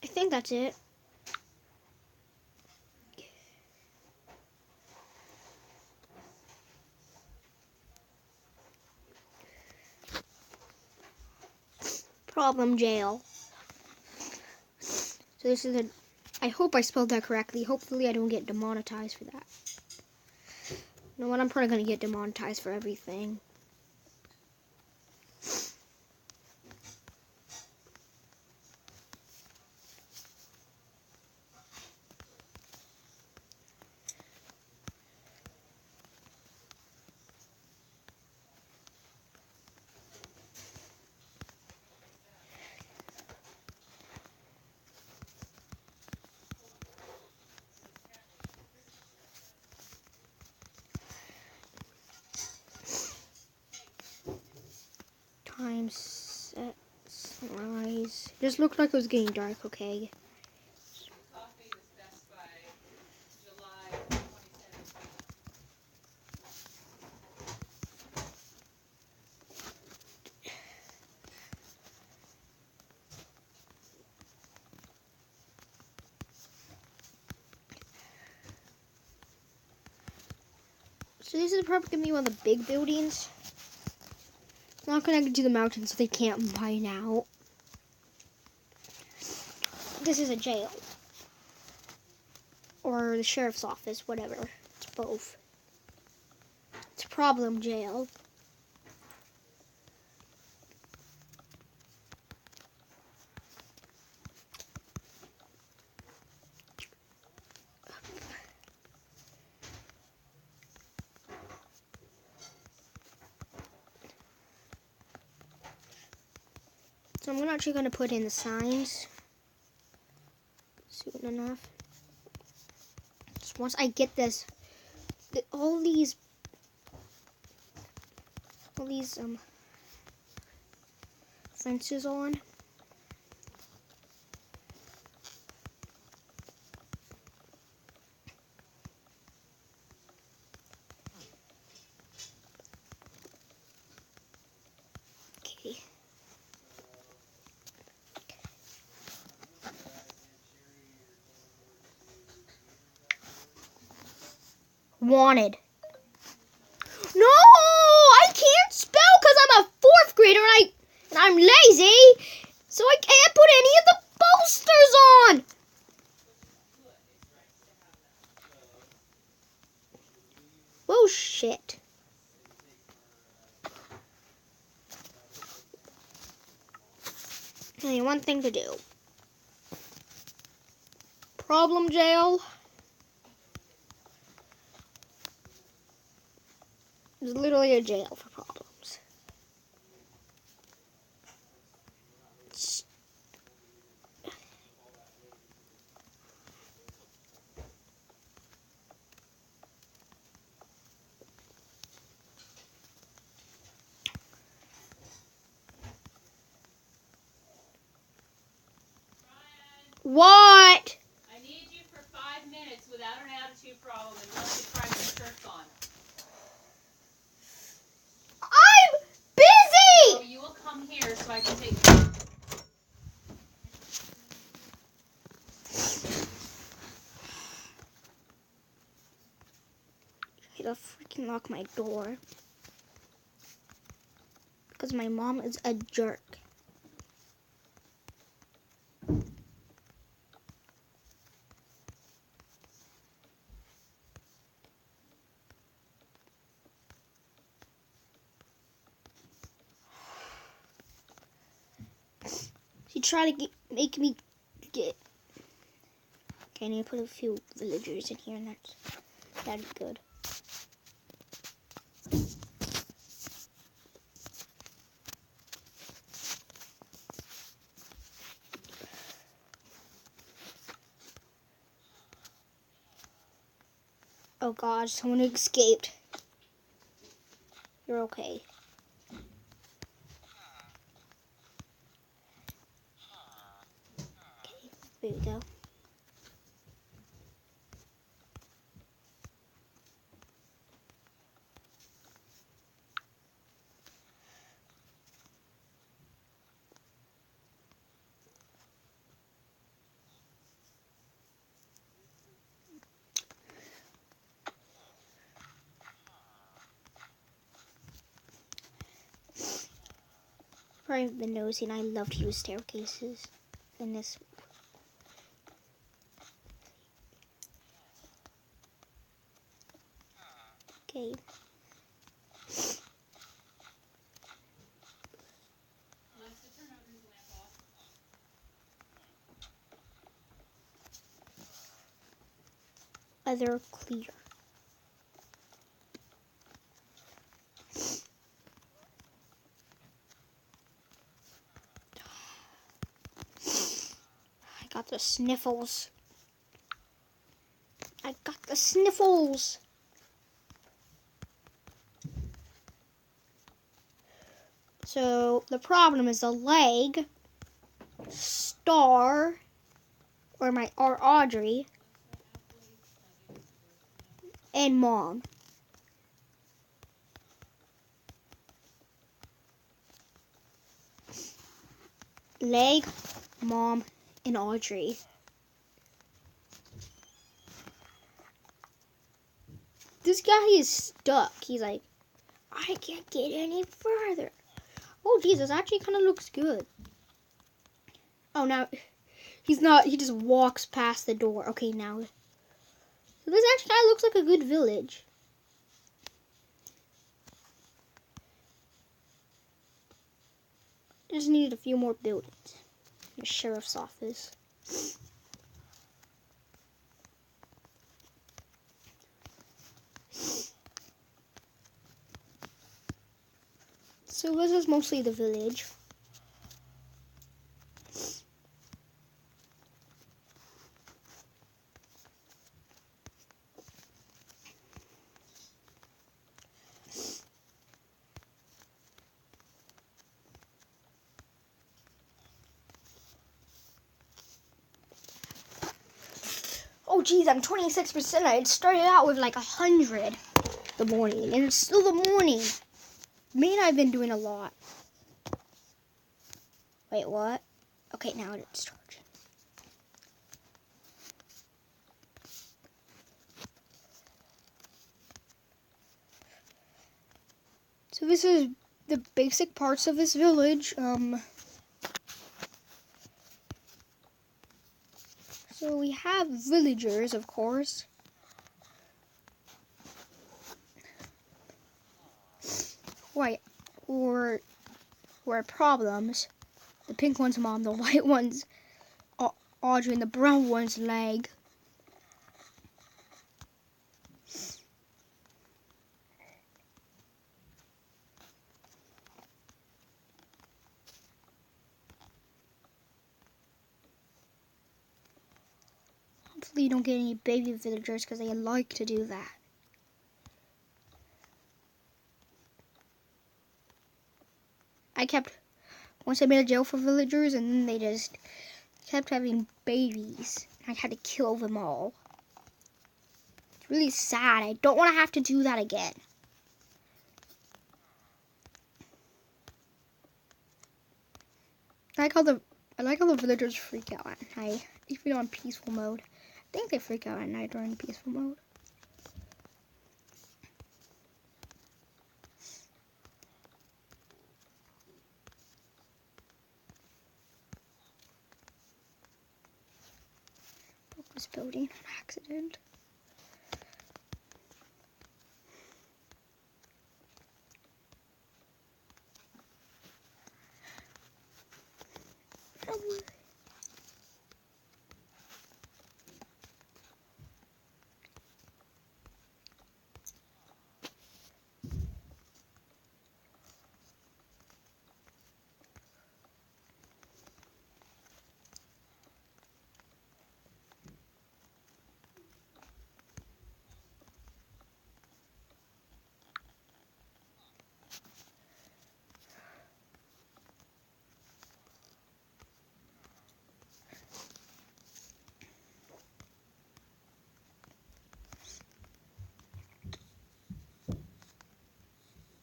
I think that's it. Problem jail. So this is I hope I spelled that correctly. Hopefully I don't get demonetized for that. You know what? I'm probably going to get demonetized for everything. Time sets. Eyes. Just looked like it was getting dark, okay? Coffee is best by July 2017. So this is probably gonna be one of the big buildings. It's not connected to the mountain, so they can't mine out. This is a jail. Or the sheriff's office, whatever. It's both. It's problem jail. So I'm actually going to put in the signs soon enough. Just once I get this, all these fences on. Okay. Wanted. No, I can't spell because I'm a 4th grader and I'm lazy, so I can't put any of the posters on. Oh shit. Only one thing to do. Problem jail. It's literally a jail for problems. What? I need you for 5 minutes without an attitude problem unless you try my shirt on. I'm busy! So you will come here so I can take. I gotta freaking lock my door. Because my mom is a jerk. She tried to make me get. Okay, I need to put a few villagers in here, and that'd be good. Oh God, someone escaped. You're okay. Okay, there we go. I've been nosy, and I love to use staircases in this. Okay. Alexa, turn Audrey's lamp off. Other clear. I got the sniffles. I got the sniffles. So the problem is the leg. Star, or Audrey, and Mom. Leg, Mom, and Audrey. This guy is stuck. He's like, I can't get any further. Oh, Jesus, actually kind of looks good. Oh, now he's not. He just walks past the door. Okay, now. So this actually kind of looks like a good village. Just needed a few more buildings. The sheriff's office. So this is mostly the village. Oh geez, I'm 26%. I started out with like 100 the morning, and it's still the morning. Me and I've been doing a lot. Wait, what? Okay, now it's charging. So this is the basic parts of this village. So we have villagers, of course. Right, or problems. The pink one's Mom, the white one's Audrey, and the brown one's Leg. Hopefully you don't get any baby villagers because they like to do that. Once I made a jail for villagers, and then they just kept having babies. I had to kill them all. It's really sad. I don't want to have to do that again. I like how the villagers freak out at night, even on peaceful mode. I think they freak out at night during peaceful mode. Broke this building on accident.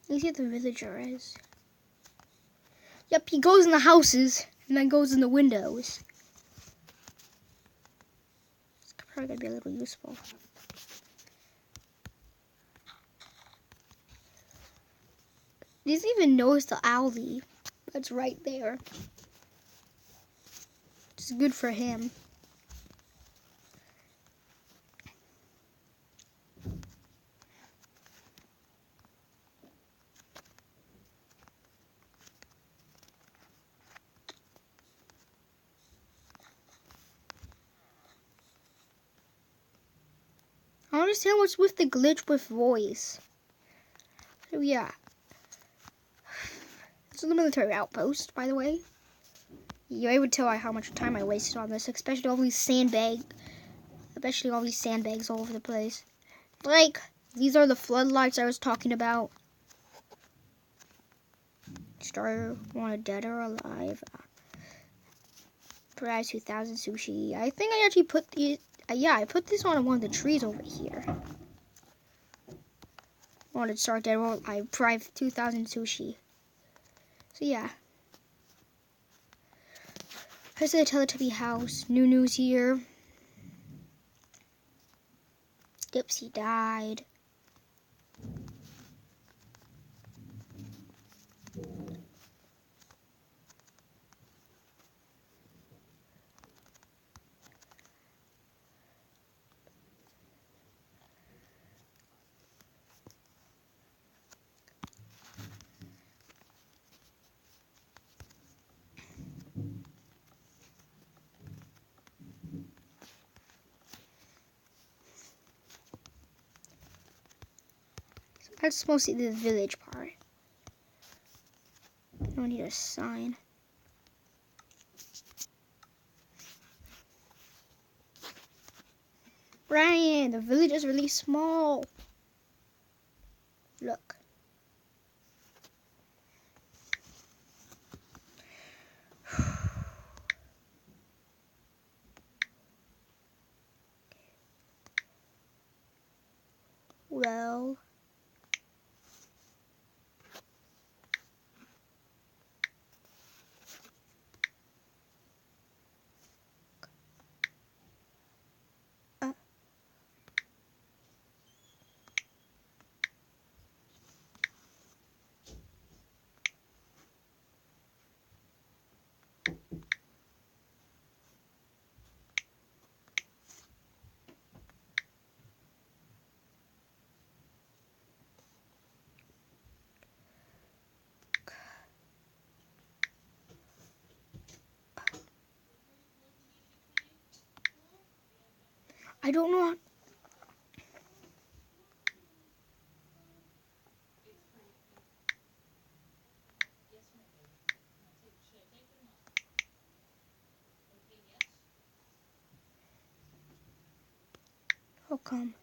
You see the villager is. Yep, he goes in the houses and then goes in the windows. It's probably gonna be a little useful. He doesn't even notice the alley that's right there. It's good for him. I don't understand what's with the glitch with voice. So yeah. This is the military outpost, by the way. You're able to tell how much time I wasted on this, especially all these sandbags all over the place. Like, these are the floodlights I was talking about. Starter wanted dead or alive. Prize 2000 sushi. I think I actually put the yeah, I put this on one of the trees over here. I wanted to start that one. I prize 2000 sushi. So yeah. Here's the Teletubby house. New news here. Dipsy died. That's mostly the village part. I don't need a sign. Brian, the village is really small. Look. Well. I don't know. How come?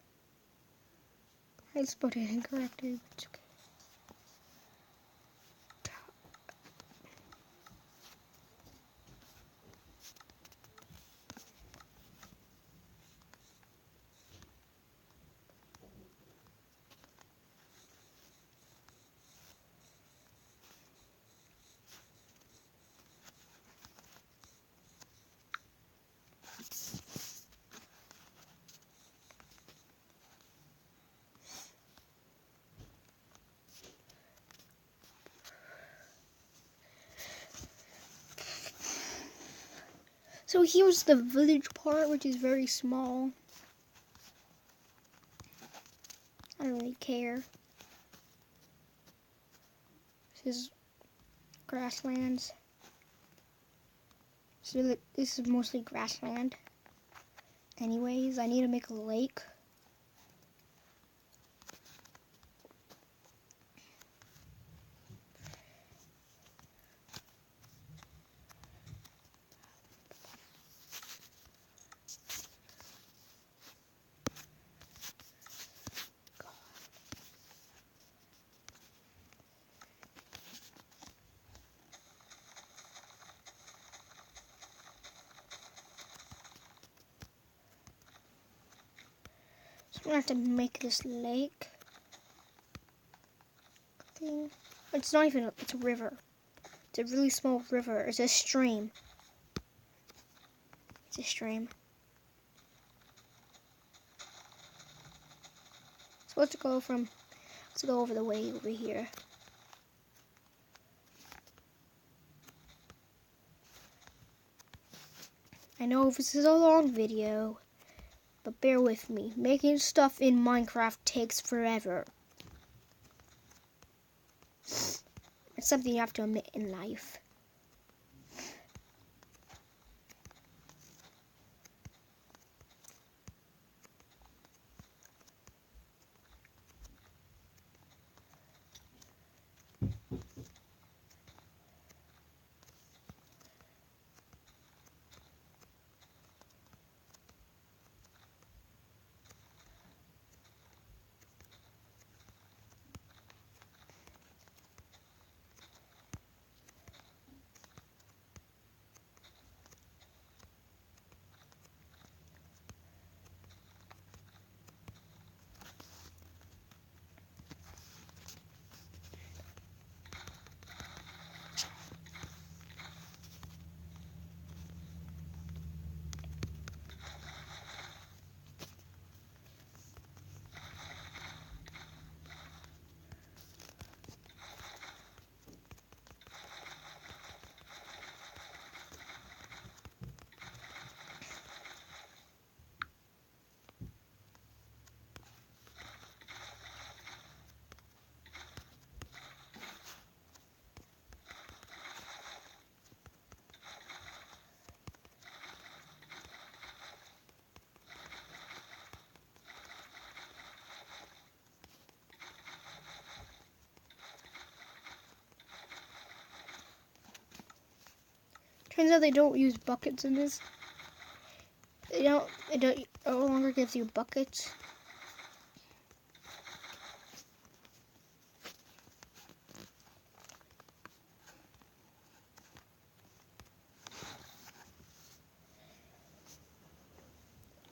I spelled it incorrectly, but it's okay. So here's the village part, which is very small. I don't really care. This is Grasslands. So this is mostly grassland. Anyways, I need to make a lake. I'm gonna have to make this lake thing. It's not even, it's a river. It's a really small river. It's a stream. It's a stream. So let's go over the way over here. I know this is a long video, but bear with me. Making stuff in Minecraft takes forever. It's something you have to admit in life. Turns out they don't use buckets in this. It no longer gives you buckets.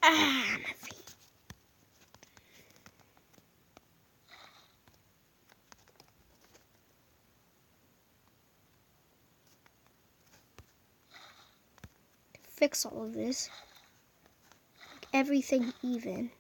Ah, my feet. Fix all of this. Make everything even.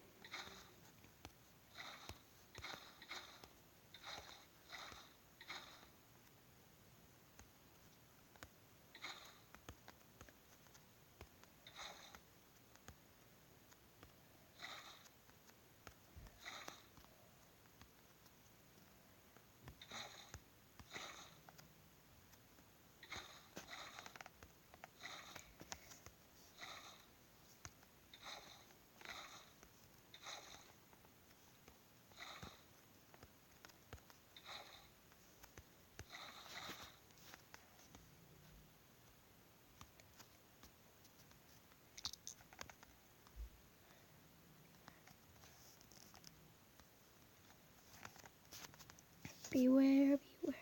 Beware, beware.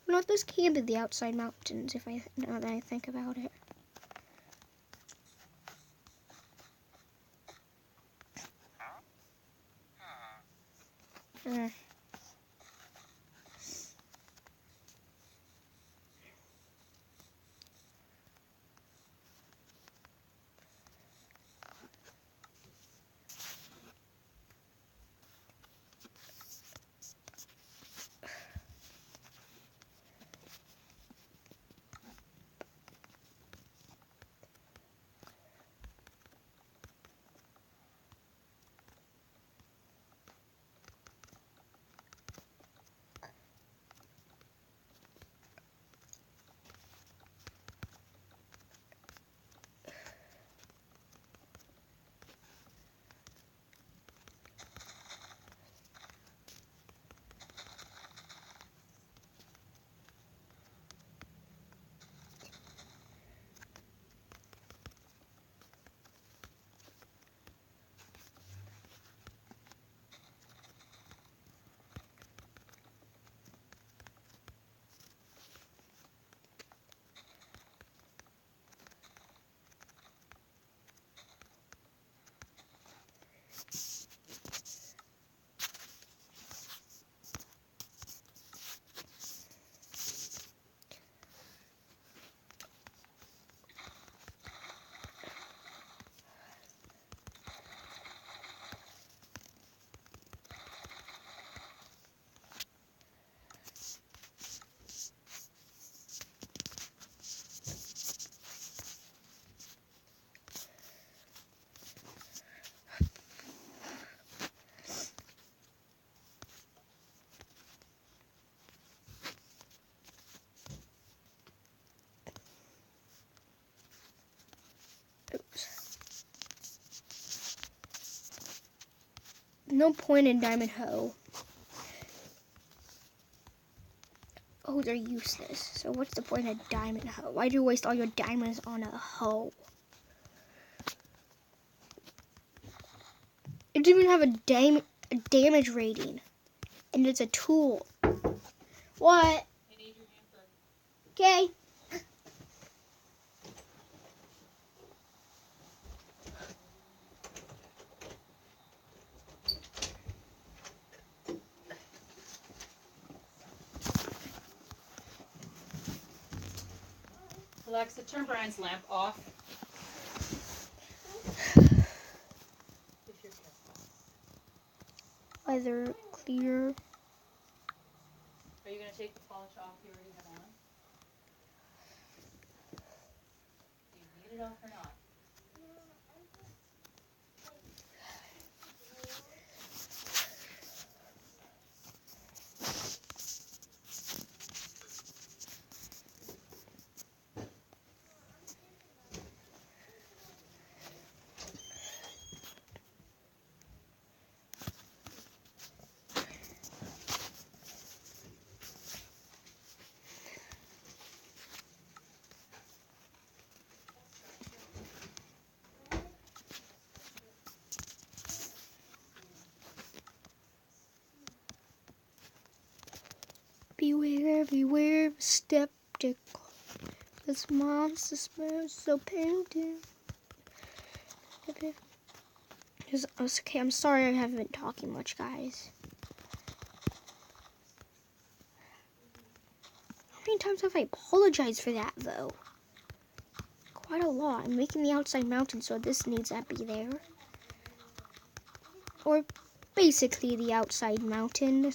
Well, not this can be the outside mountains, now that I think about it. No point in diamond hoe. Oh, they're useless. So what's the point of diamond hoe? Why do you waste all your diamonds on a hoe? It doesn't even have a damage rating. And it's a tool. What? I need your hamper. Okay. Alexa, turn Brian's lamp off. If you're careful. Either clear. Are you going to take the polish off you already have on? Do you need it off or not? skeptical. This monster smells so painted. Okay, I'm sorry I haven't been talking much, guys. How many times have I apologized for that, though? Quite a lot. I'm making the outside mountain, so this needs to be there. Or basically the outside mountain.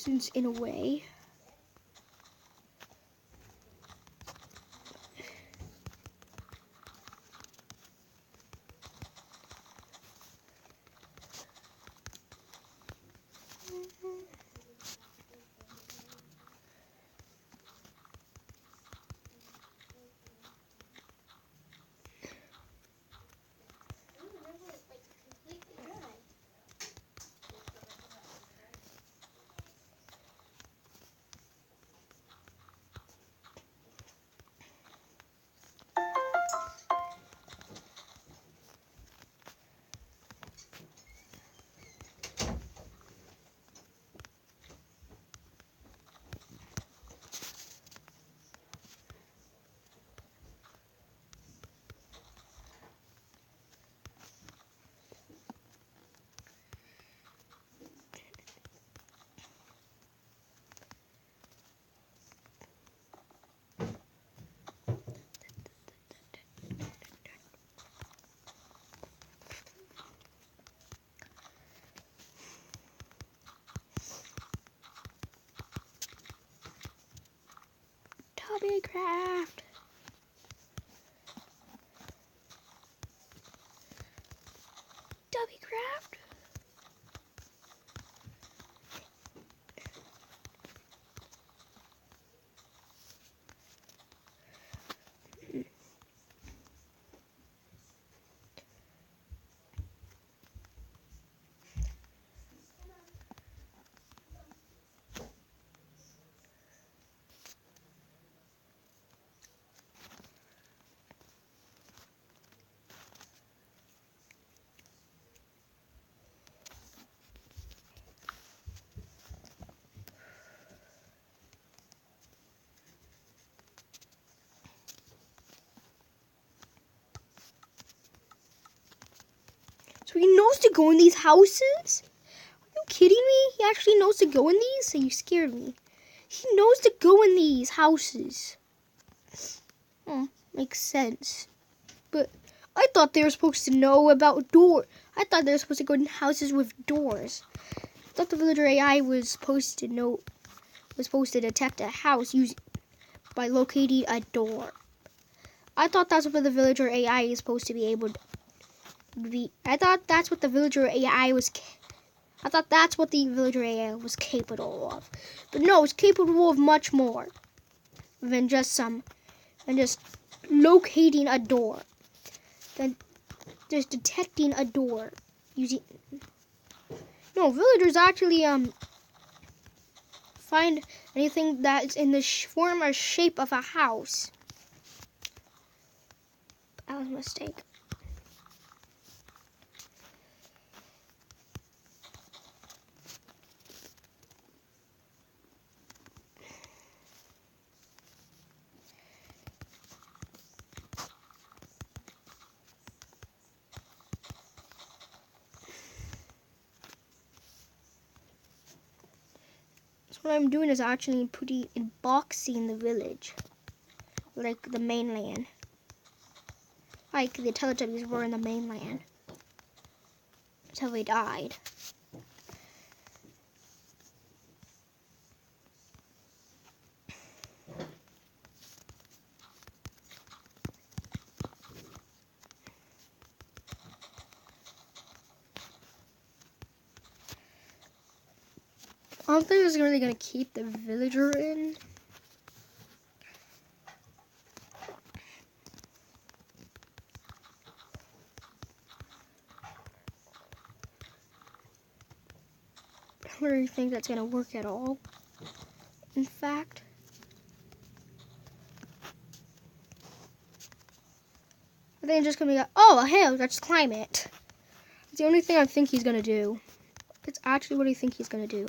It's in a way. Tubby craft. Tubby craft. So he knows to go in these houses? Are you kidding me? He actually knows to go in these? So you scared me. He knows to go in these houses. Makes sense. But I thought they were supposed to know about doors. I thought they were supposed to go in houses with doors. I thought the villager AI was supposed to know, was supposed to detect a house by locating a door. I thought that's what the villager AI is supposed to be able to be. I thought that's what the villager AI was. I thought that's what the villager AI was capable of. But no, it's capable of much more than just locating a door. Than just detecting a door using. No, villagers actually find anything that's in the form or shape of a house. That was a mistake. What I'm doing is actually boxing the village, like the mainland, like the Teletubbies were in the mainland until they died. I don't think it's really gonna keep the villager in. I don't really think that's gonna work at all. In fact, I think it's just gonna be like, oh, a hill, let's climb it. It's the only thing I think he's gonna do. That's actually what I think he's gonna do.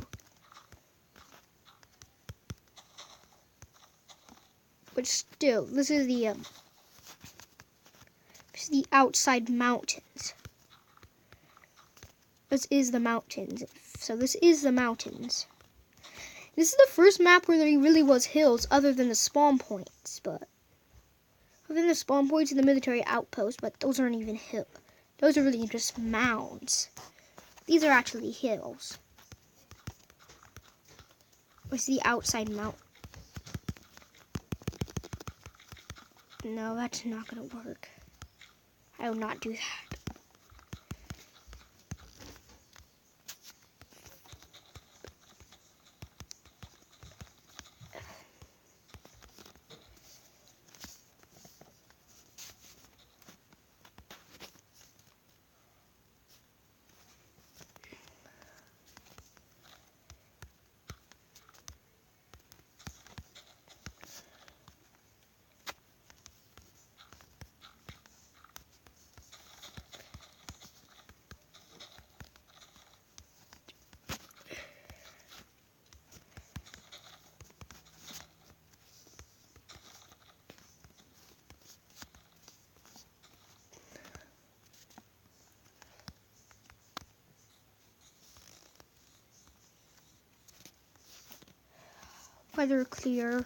But still, this is the outside mountains. This is the mountains. So this is the mountains. This is the first map where there really was hills other than the spawn points, but other than the spawn points in the military outpost, but those aren't even hills. Those are really just mounds. These are actually hills. It's the outside mountain. No, that's not gonna work. I will not do that. Weather clear.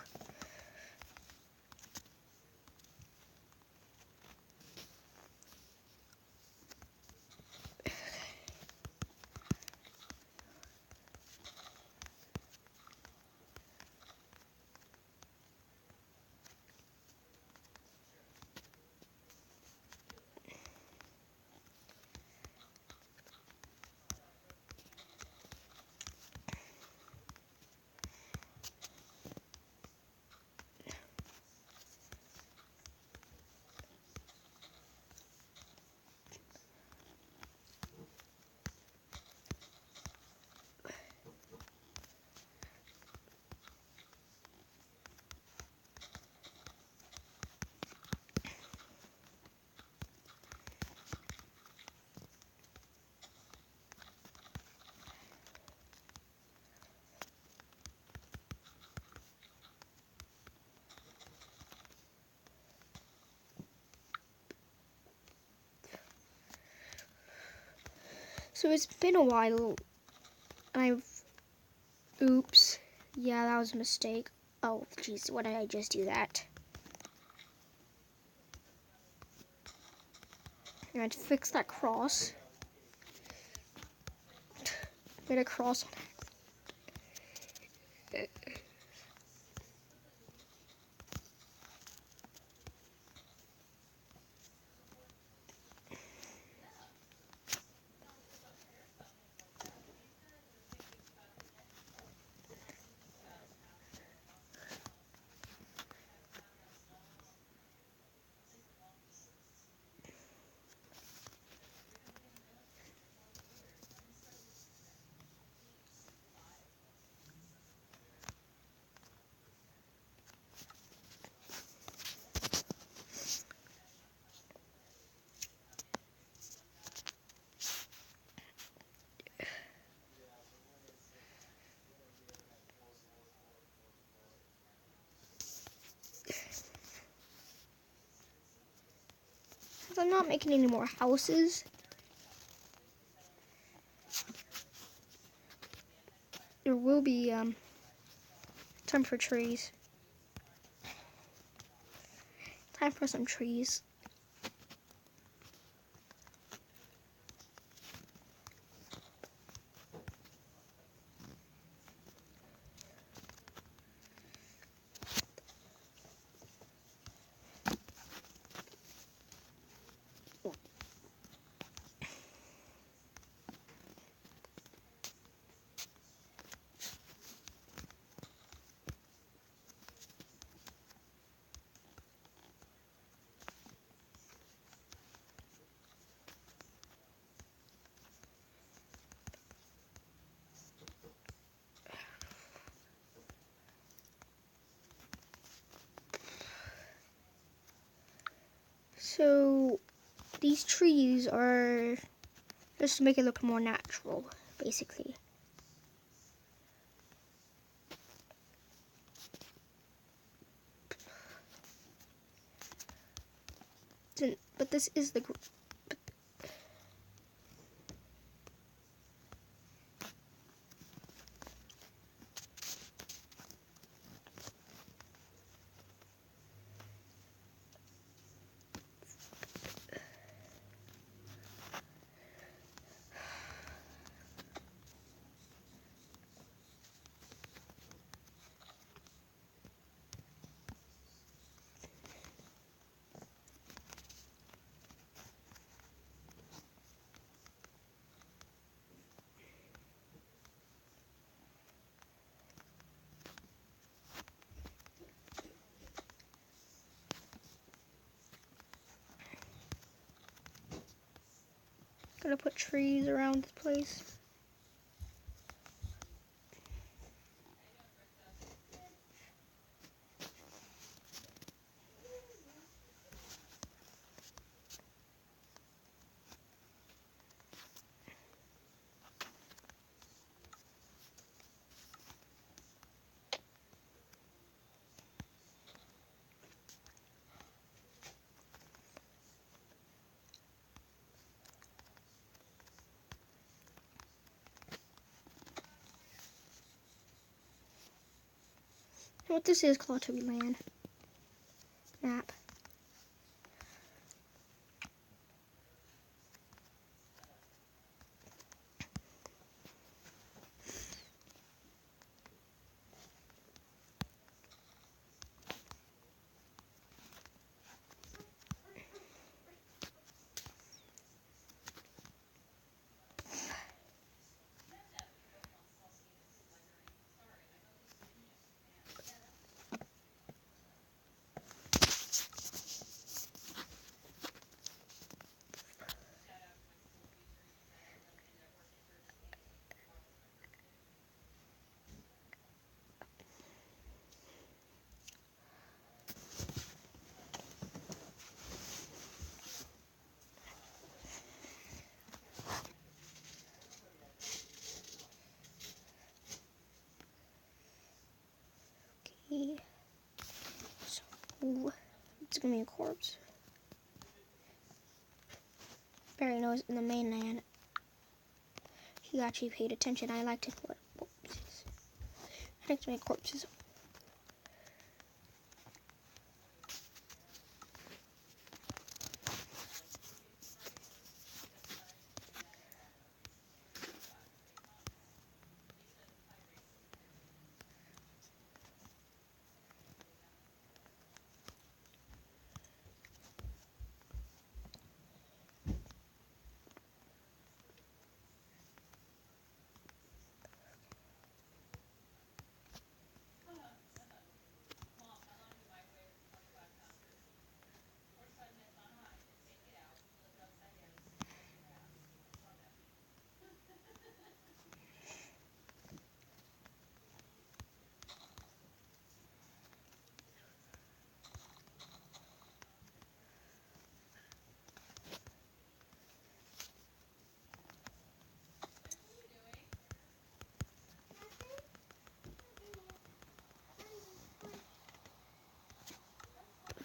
So it's been a while. Oops. Yeah, that was a mistake. Oh, jeez, why did I just do that? I'm going to fix that cross. Made a cross on it. I'm not making any more houses. There will be time for trees. Time for some trees. So these trees are just to make it look more natural, basically. But this is the. Gonna put trees around this place. What this is, Tubby Land map. Okay. So it's gonna be a corpse. Barry knows in the mainland. He actually paid attention. I like to collect corpses. I like to make corpses.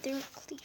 They're clear.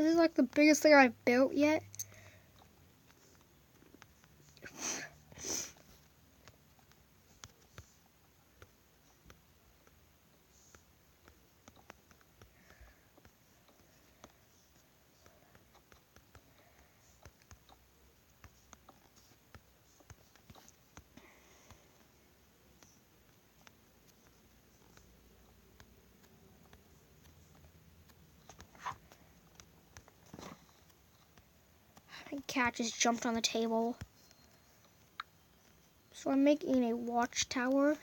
So this is like the biggest thing I've built yet. My cat just jumped on the table. So I'm making a watchtower.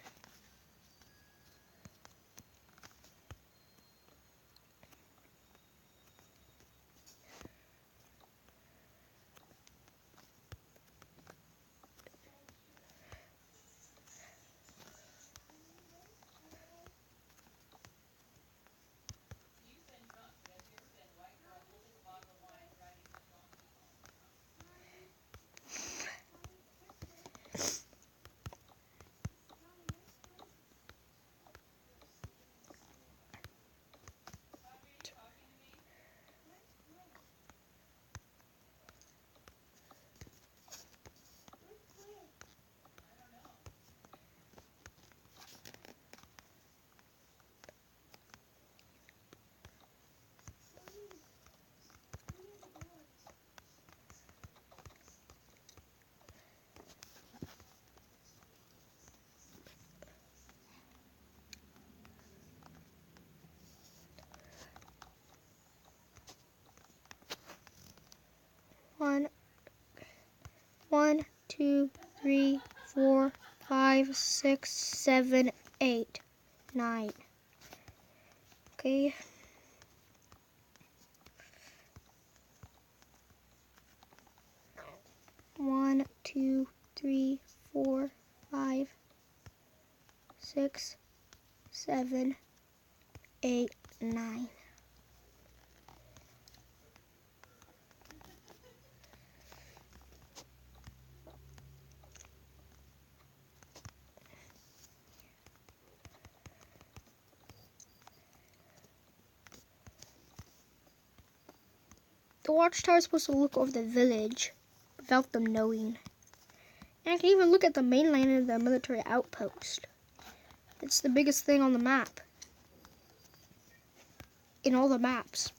One, 2, 3, 4, 5, 6, 7, 8, 9. Okay. One, 2, 3, 4, 5, 6, 7, 8, 9. The watchtower is supposed to look over the village without them knowing. And I can even look at the mainland of the military outpost. It's the biggest thing on the map. In all the maps.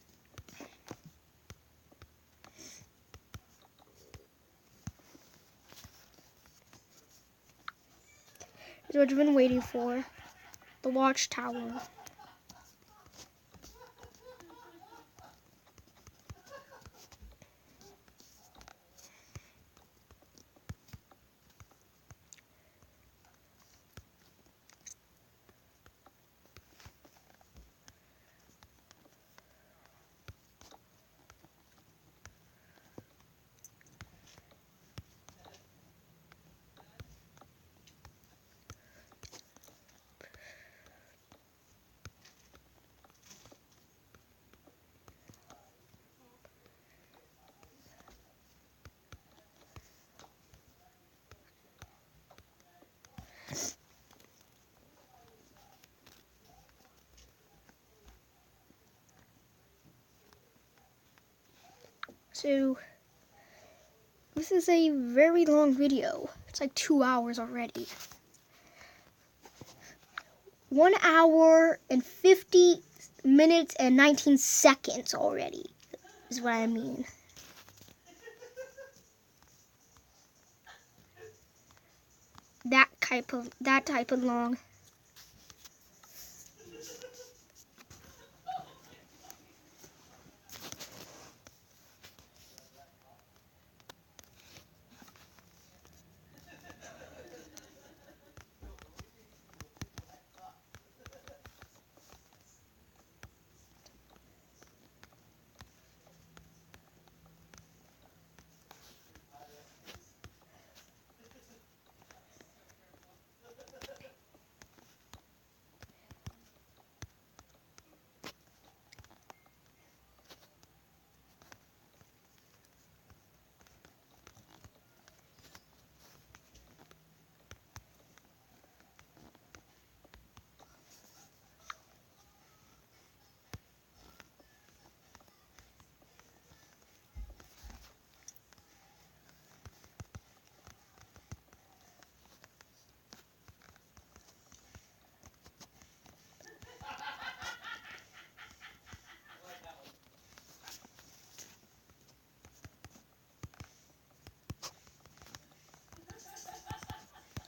Is what I've been waiting for. The watchtower. So, this is a very long video. It's like 2 hours already. 1 hour and 50 minutes and 19 seconds already, is what I mean. That type of long.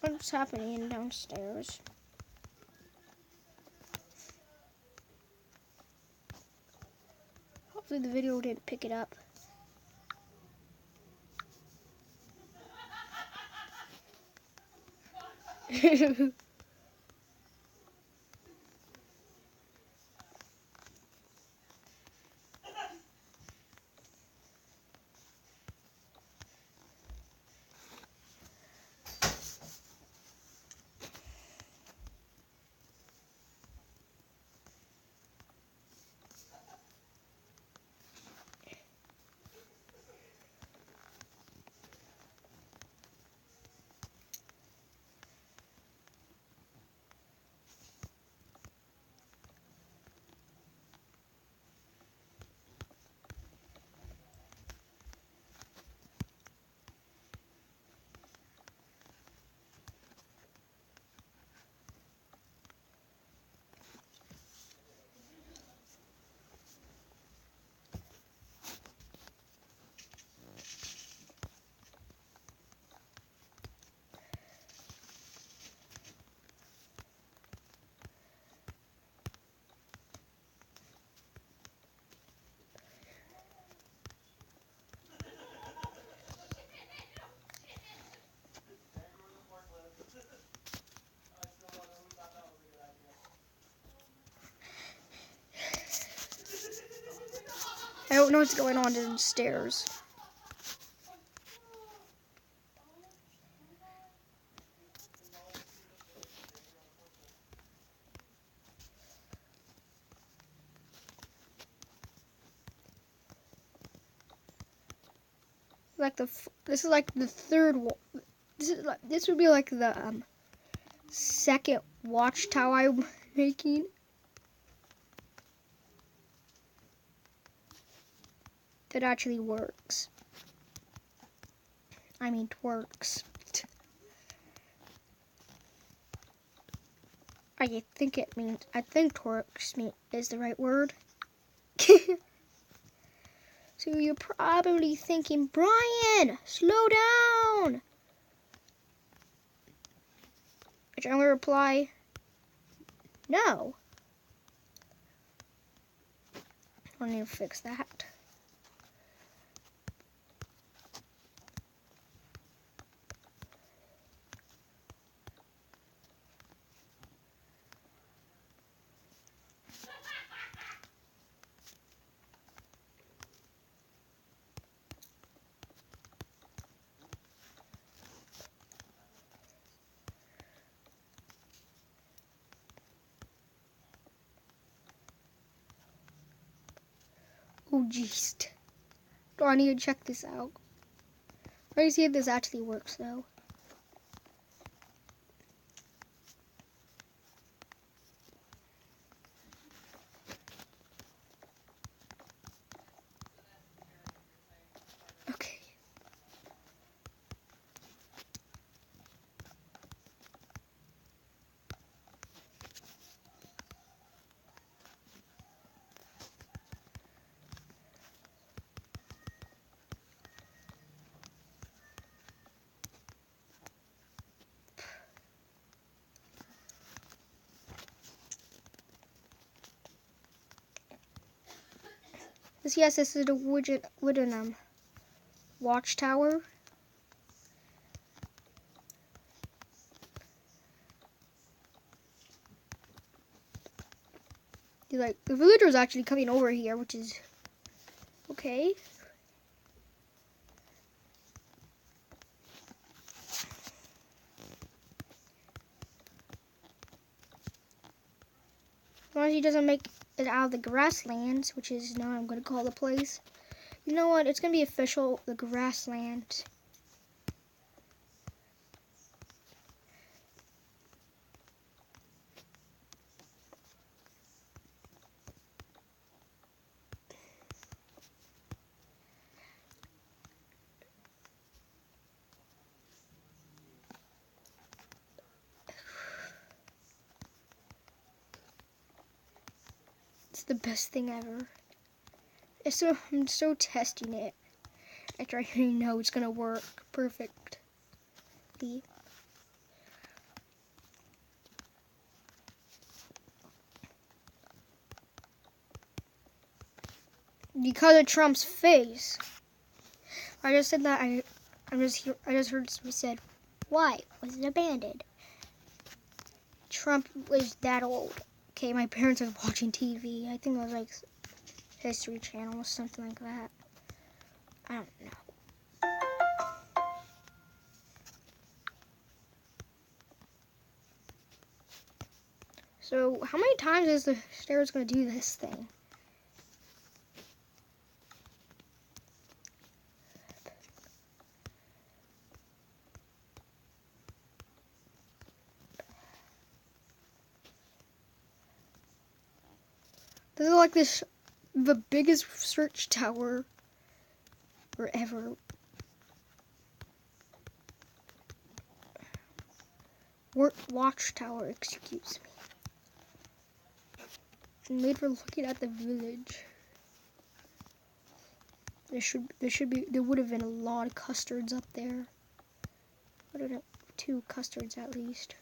What's happening downstairs? Hopefully the video didn't pick it up. I don't know what's going on downstairs. This is like the third one. This would be like the second Watchtower I'm making. That actually works. I mean, twerks. I think twerks is the right word. So you're probably thinking, Brian, slow down. Which I'm gonna reply, no. I need to fix that. Oh jeez. Do I need to check this out? Let me see if this actually works though. Okay. Yes, this is the wooden Watchtower. Like the villagers actually coming over here, which is okay. As long as he doesn't make it out of the Grasslands, which is now I'm going to call the place. You know what? It's going to be official, the Grasslands. It's the best thing ever. I'm so testing it. After I already know it's gonna work perfectly. Because of Trump's face. I just said that I just heard someone said, "Why was it abandoned?" Trump was that old. Okay, my parents are watching TV. I think it was like History Channel or something like that. I don't know. So, how many times is the stairs going to do this thing? This is like the biggest search tower forever. Watchtower, excuse me. It's made for looking at the village. There would have been a lot of custards up there. What are 2 custards at least?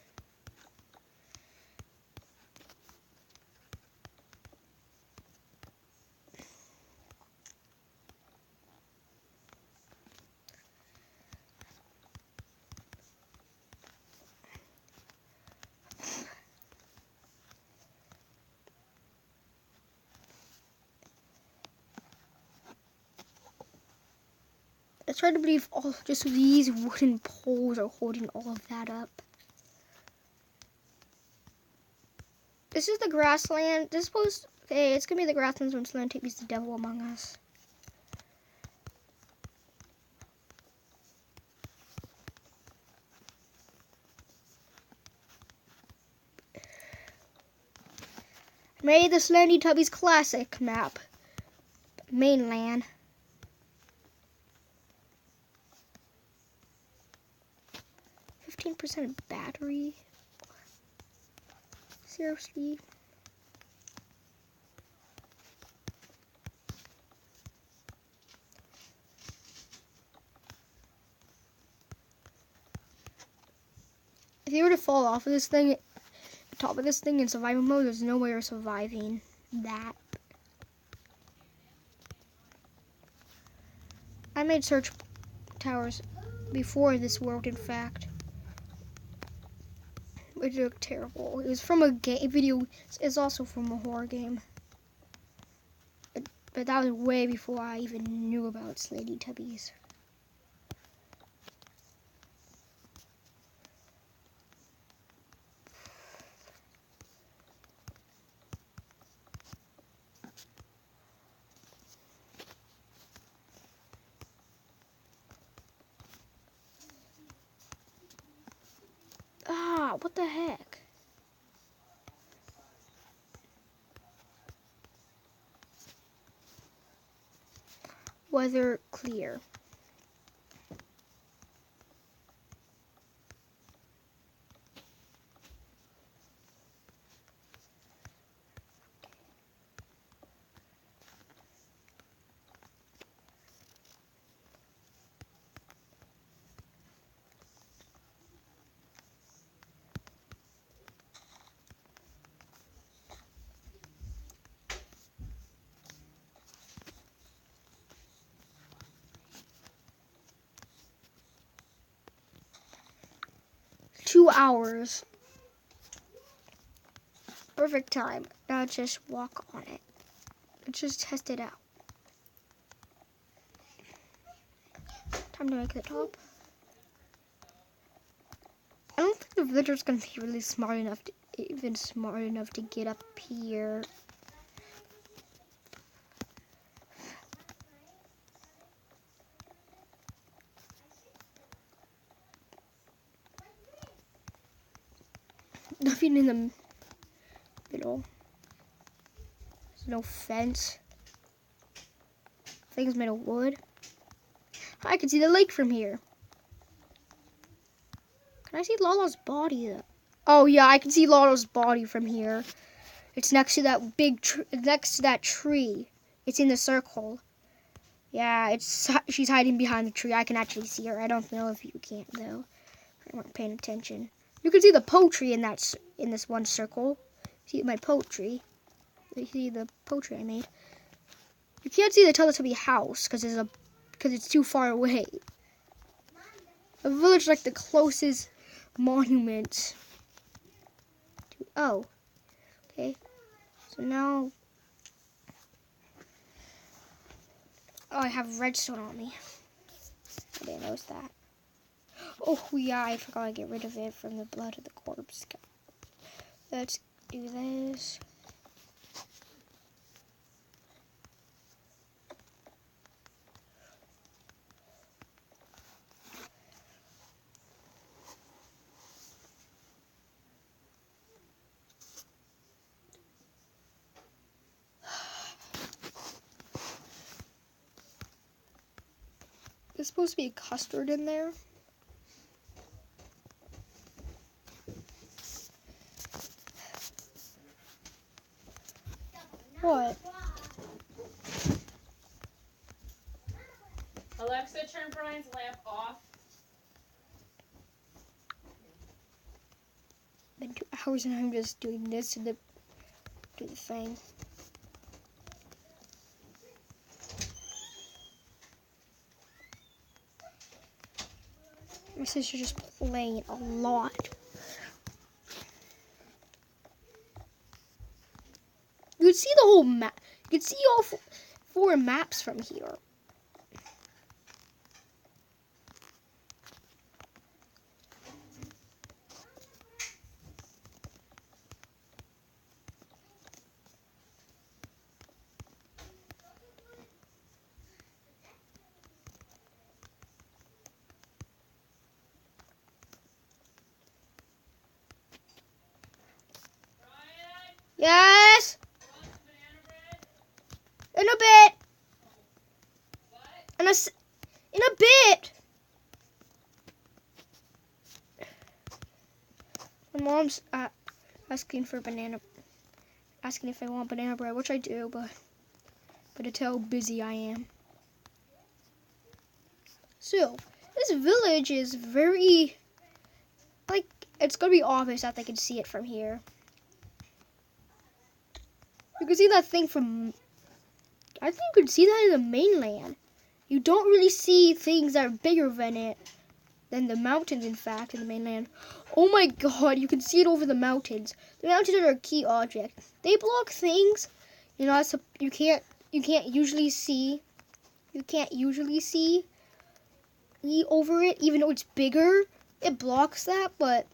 I try to believe just these wooden poles are holding all of that up. This is the Grassland. This is supposed. Okay, it's gonna be the Grasslands when Slendy Tubbies the Devil Among Us. Made the Slendy Tubbies classic map. Mainland. %of battery. Seriously. If you were to fall off of this thing, the top of this thing in survival mode, there's no way you're surviving that. I made search towers before this world, in fact. It looked terrible. It was from a video. It's also from a horror game. But that was way before I even knew about Slendy Tubbies. Ah, what the heck? Weather clear. Two hours. Perfect time. Now just walk on it. Let's just test it out. Time to make the top. I don't think the villager's gonna be really smart enough to get up here. Nothing in the middle. There's no fence. Things made of wood. I can see the lake from here. Can I see Lala's body? Oh yeah, I can see Lala's body from here. It's next to that next to that tree. It's in the circle. Yeah, she's hiding behind the tree. I can actually see her. I don't know if you can't though. I weren't paying attention. You can see the poetry in this one circle. See my poetry. You see the poetry I made. You can't see the Teletubby house because it's too far away. A village like the closest monument Oh, okay. So now, oh, I have redstone on me. I didn't notice that. Oh yeah, I forgot to get rid of it from the blood of the corpse. Let's do this. There's supposed to be a custard in there. What? Alexa, turn Brian's lamp off. Been 2 hours and I'm just doing this to the thing. My sister's just playing a lot. You can see the whole map. You can see all 4 maps from here. Brian, Yes! want some banana bread? In a bit! What? In a bit! My mom's asking if I want banana bread, which I do, but it's how busy I am. So, this village is very, like, it's gonna be obvious that they can see it from here. You can see that thing from, I think you can see that in the mainland. You don't really see things that are bigger than the mountains, in fact, in the mainland. Oh my god, you can see it over the mountains. The mountains are a key object. They block things, you know, you can't usually see. You can't usually see over it, even though it's bigger. It blocks that, but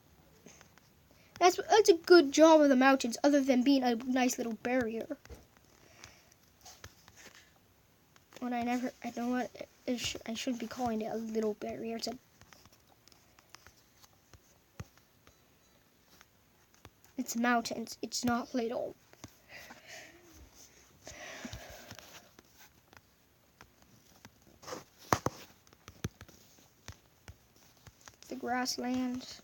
that's a good job of the mountains, other than being a nice little barrier. When I know what, I shouldn't be calling it a little barrier. It's mountains. It's not little. The Grasslands.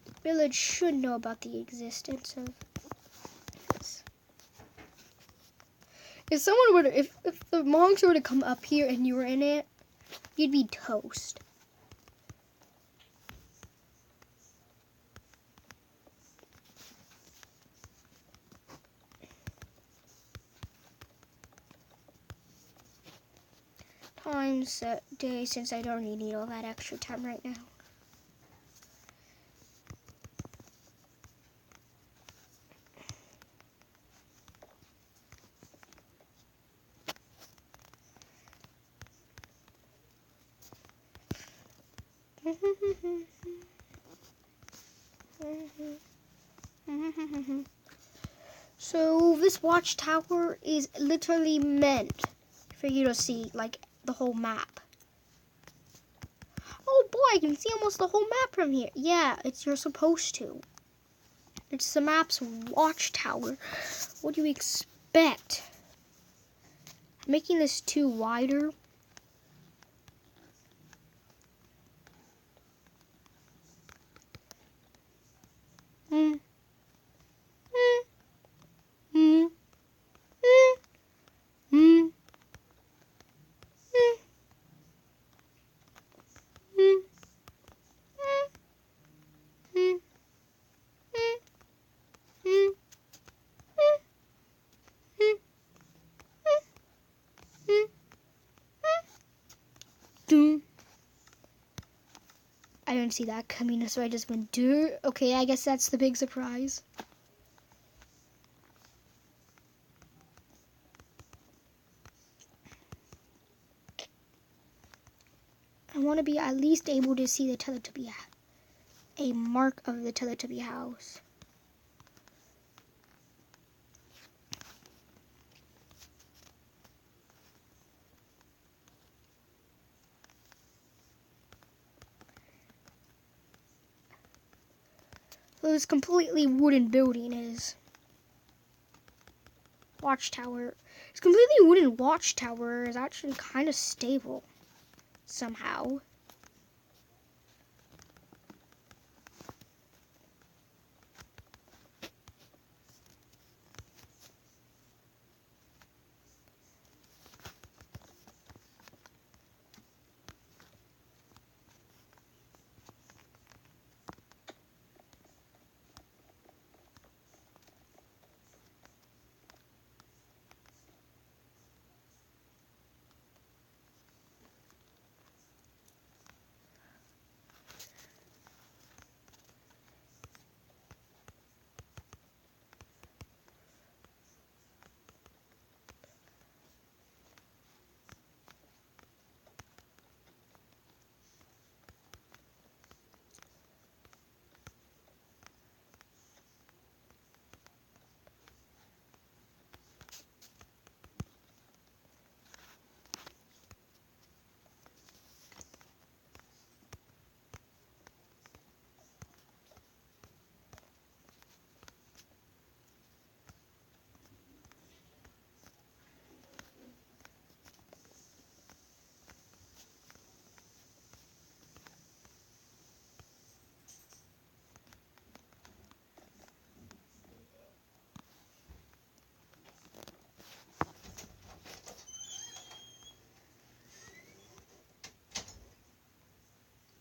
The village should know about the existence of this. If the monks were to come up here and you were in it, you'd be toast. Time set day, since I don't really need all that extra time right now. So this watchtower is literally meant for you to see, like, the whole map. Oh boy, I can see almost the whole map from here. Yeah, you're supposed to. It's the map's watchtower. What do you expect? I'm making this too wider. Doom. I didn't see that coming, so I just went, duh. Okay, I guess that's the big surprise. I want to be at least able to see the Teletubby, a mark of the Teletubby house. So this completely wooden building is Watchtower. This completely wooden Watchtower is actually kind of stable somehow.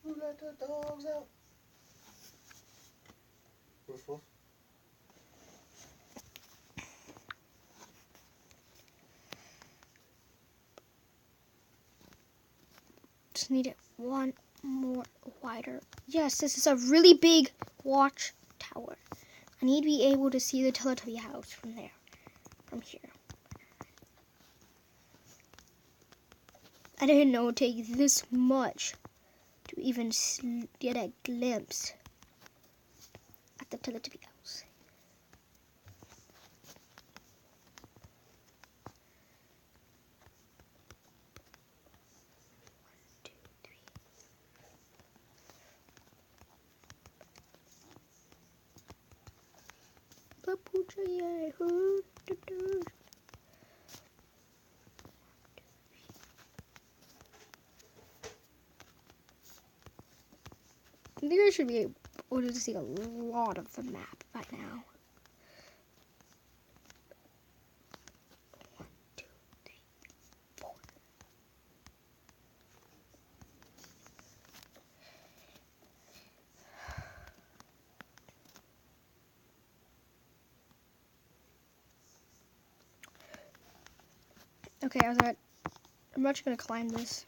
Who let the dogs out? Woof woof. Just need it one more wider. Yes, this is a really big Watchtower. I need to be able to see the Teletubby house from there, from here. I didn't know it would take this much to even get a glimpse at the Teletubby house. I think I should be able to see a lot of the map by now. 1, 2, 3, 4. Okay, I'm actually gonna climb this.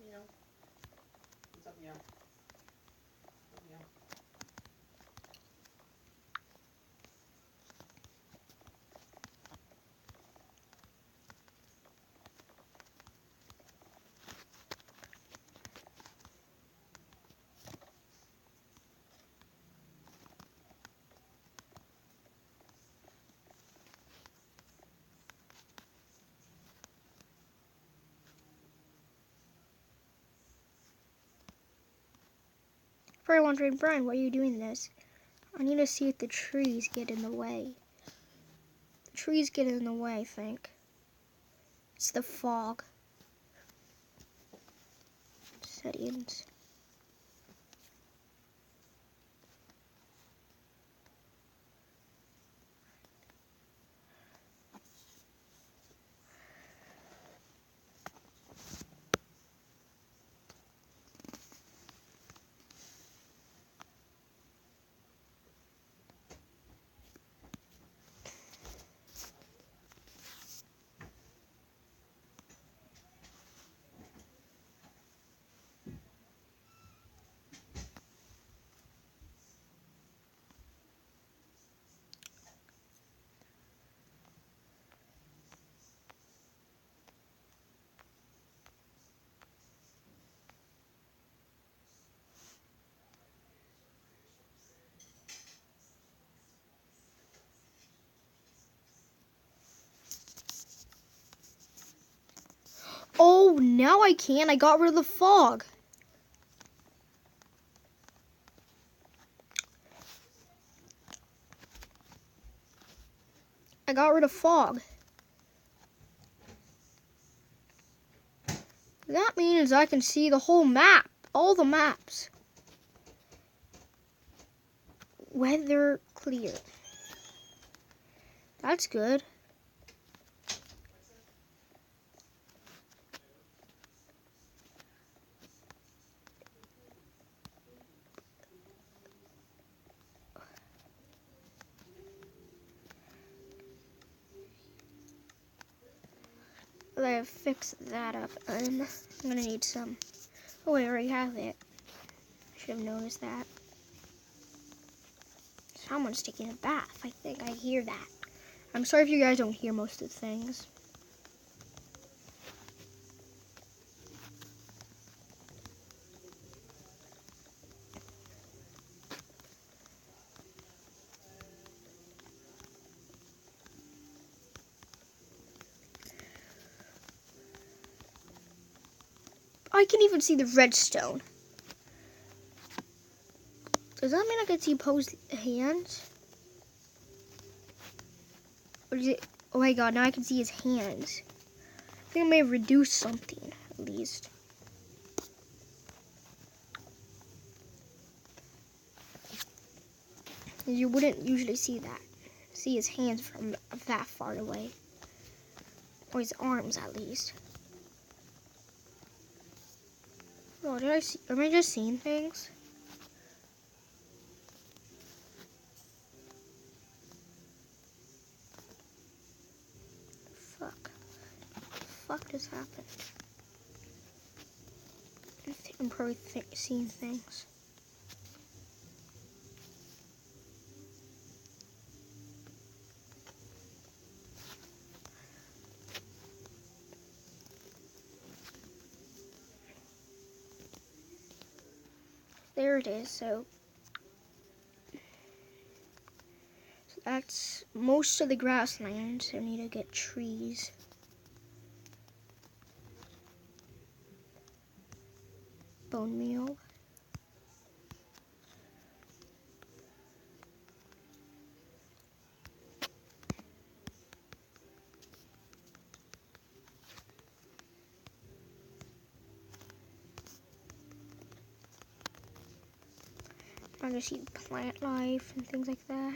Meow. What's up, meow? What's up, meow? Probably wondering, Brian, why are you doing this? I need to see if the trees get in the way. The trees get in the way, I think. It's the fog. Settings. Oh, now I can. I got rid of the fog. I got rid of fog. That means I can see the whole map. All the maps. Weather clear. That's good. Let's fix that up. I'm gonna need some. Oh, I already have it. Should have noticed that. Someone's taking a bath. I think I hear that. I'm sorry if you guys don't hear most of the things. I can even see the redstone. Does that mean I can see Poe's hands? Or is it? Oh my god, now I can see his hands. I think I may have reduced something, at least. You wouldn't usually see that. See his hands from that far away. Or his arms, at least. Oh, did I see? Am I just seeing things? Fuck. Fuck just happened? I'm probably seeing things. There it is. So that's most of the grasslands. I need to get trees. Bone meal. I'm gonna eat plant life and things like that.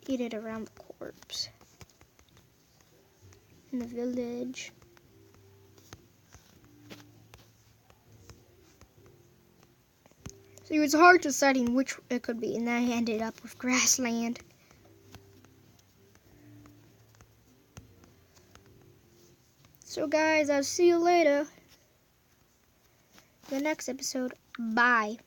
Eat it around the corpse. In the village. So it was hard deciding which it could be, and then I ended up with grassland. So guys, I'll see you later. The next episode. Bye.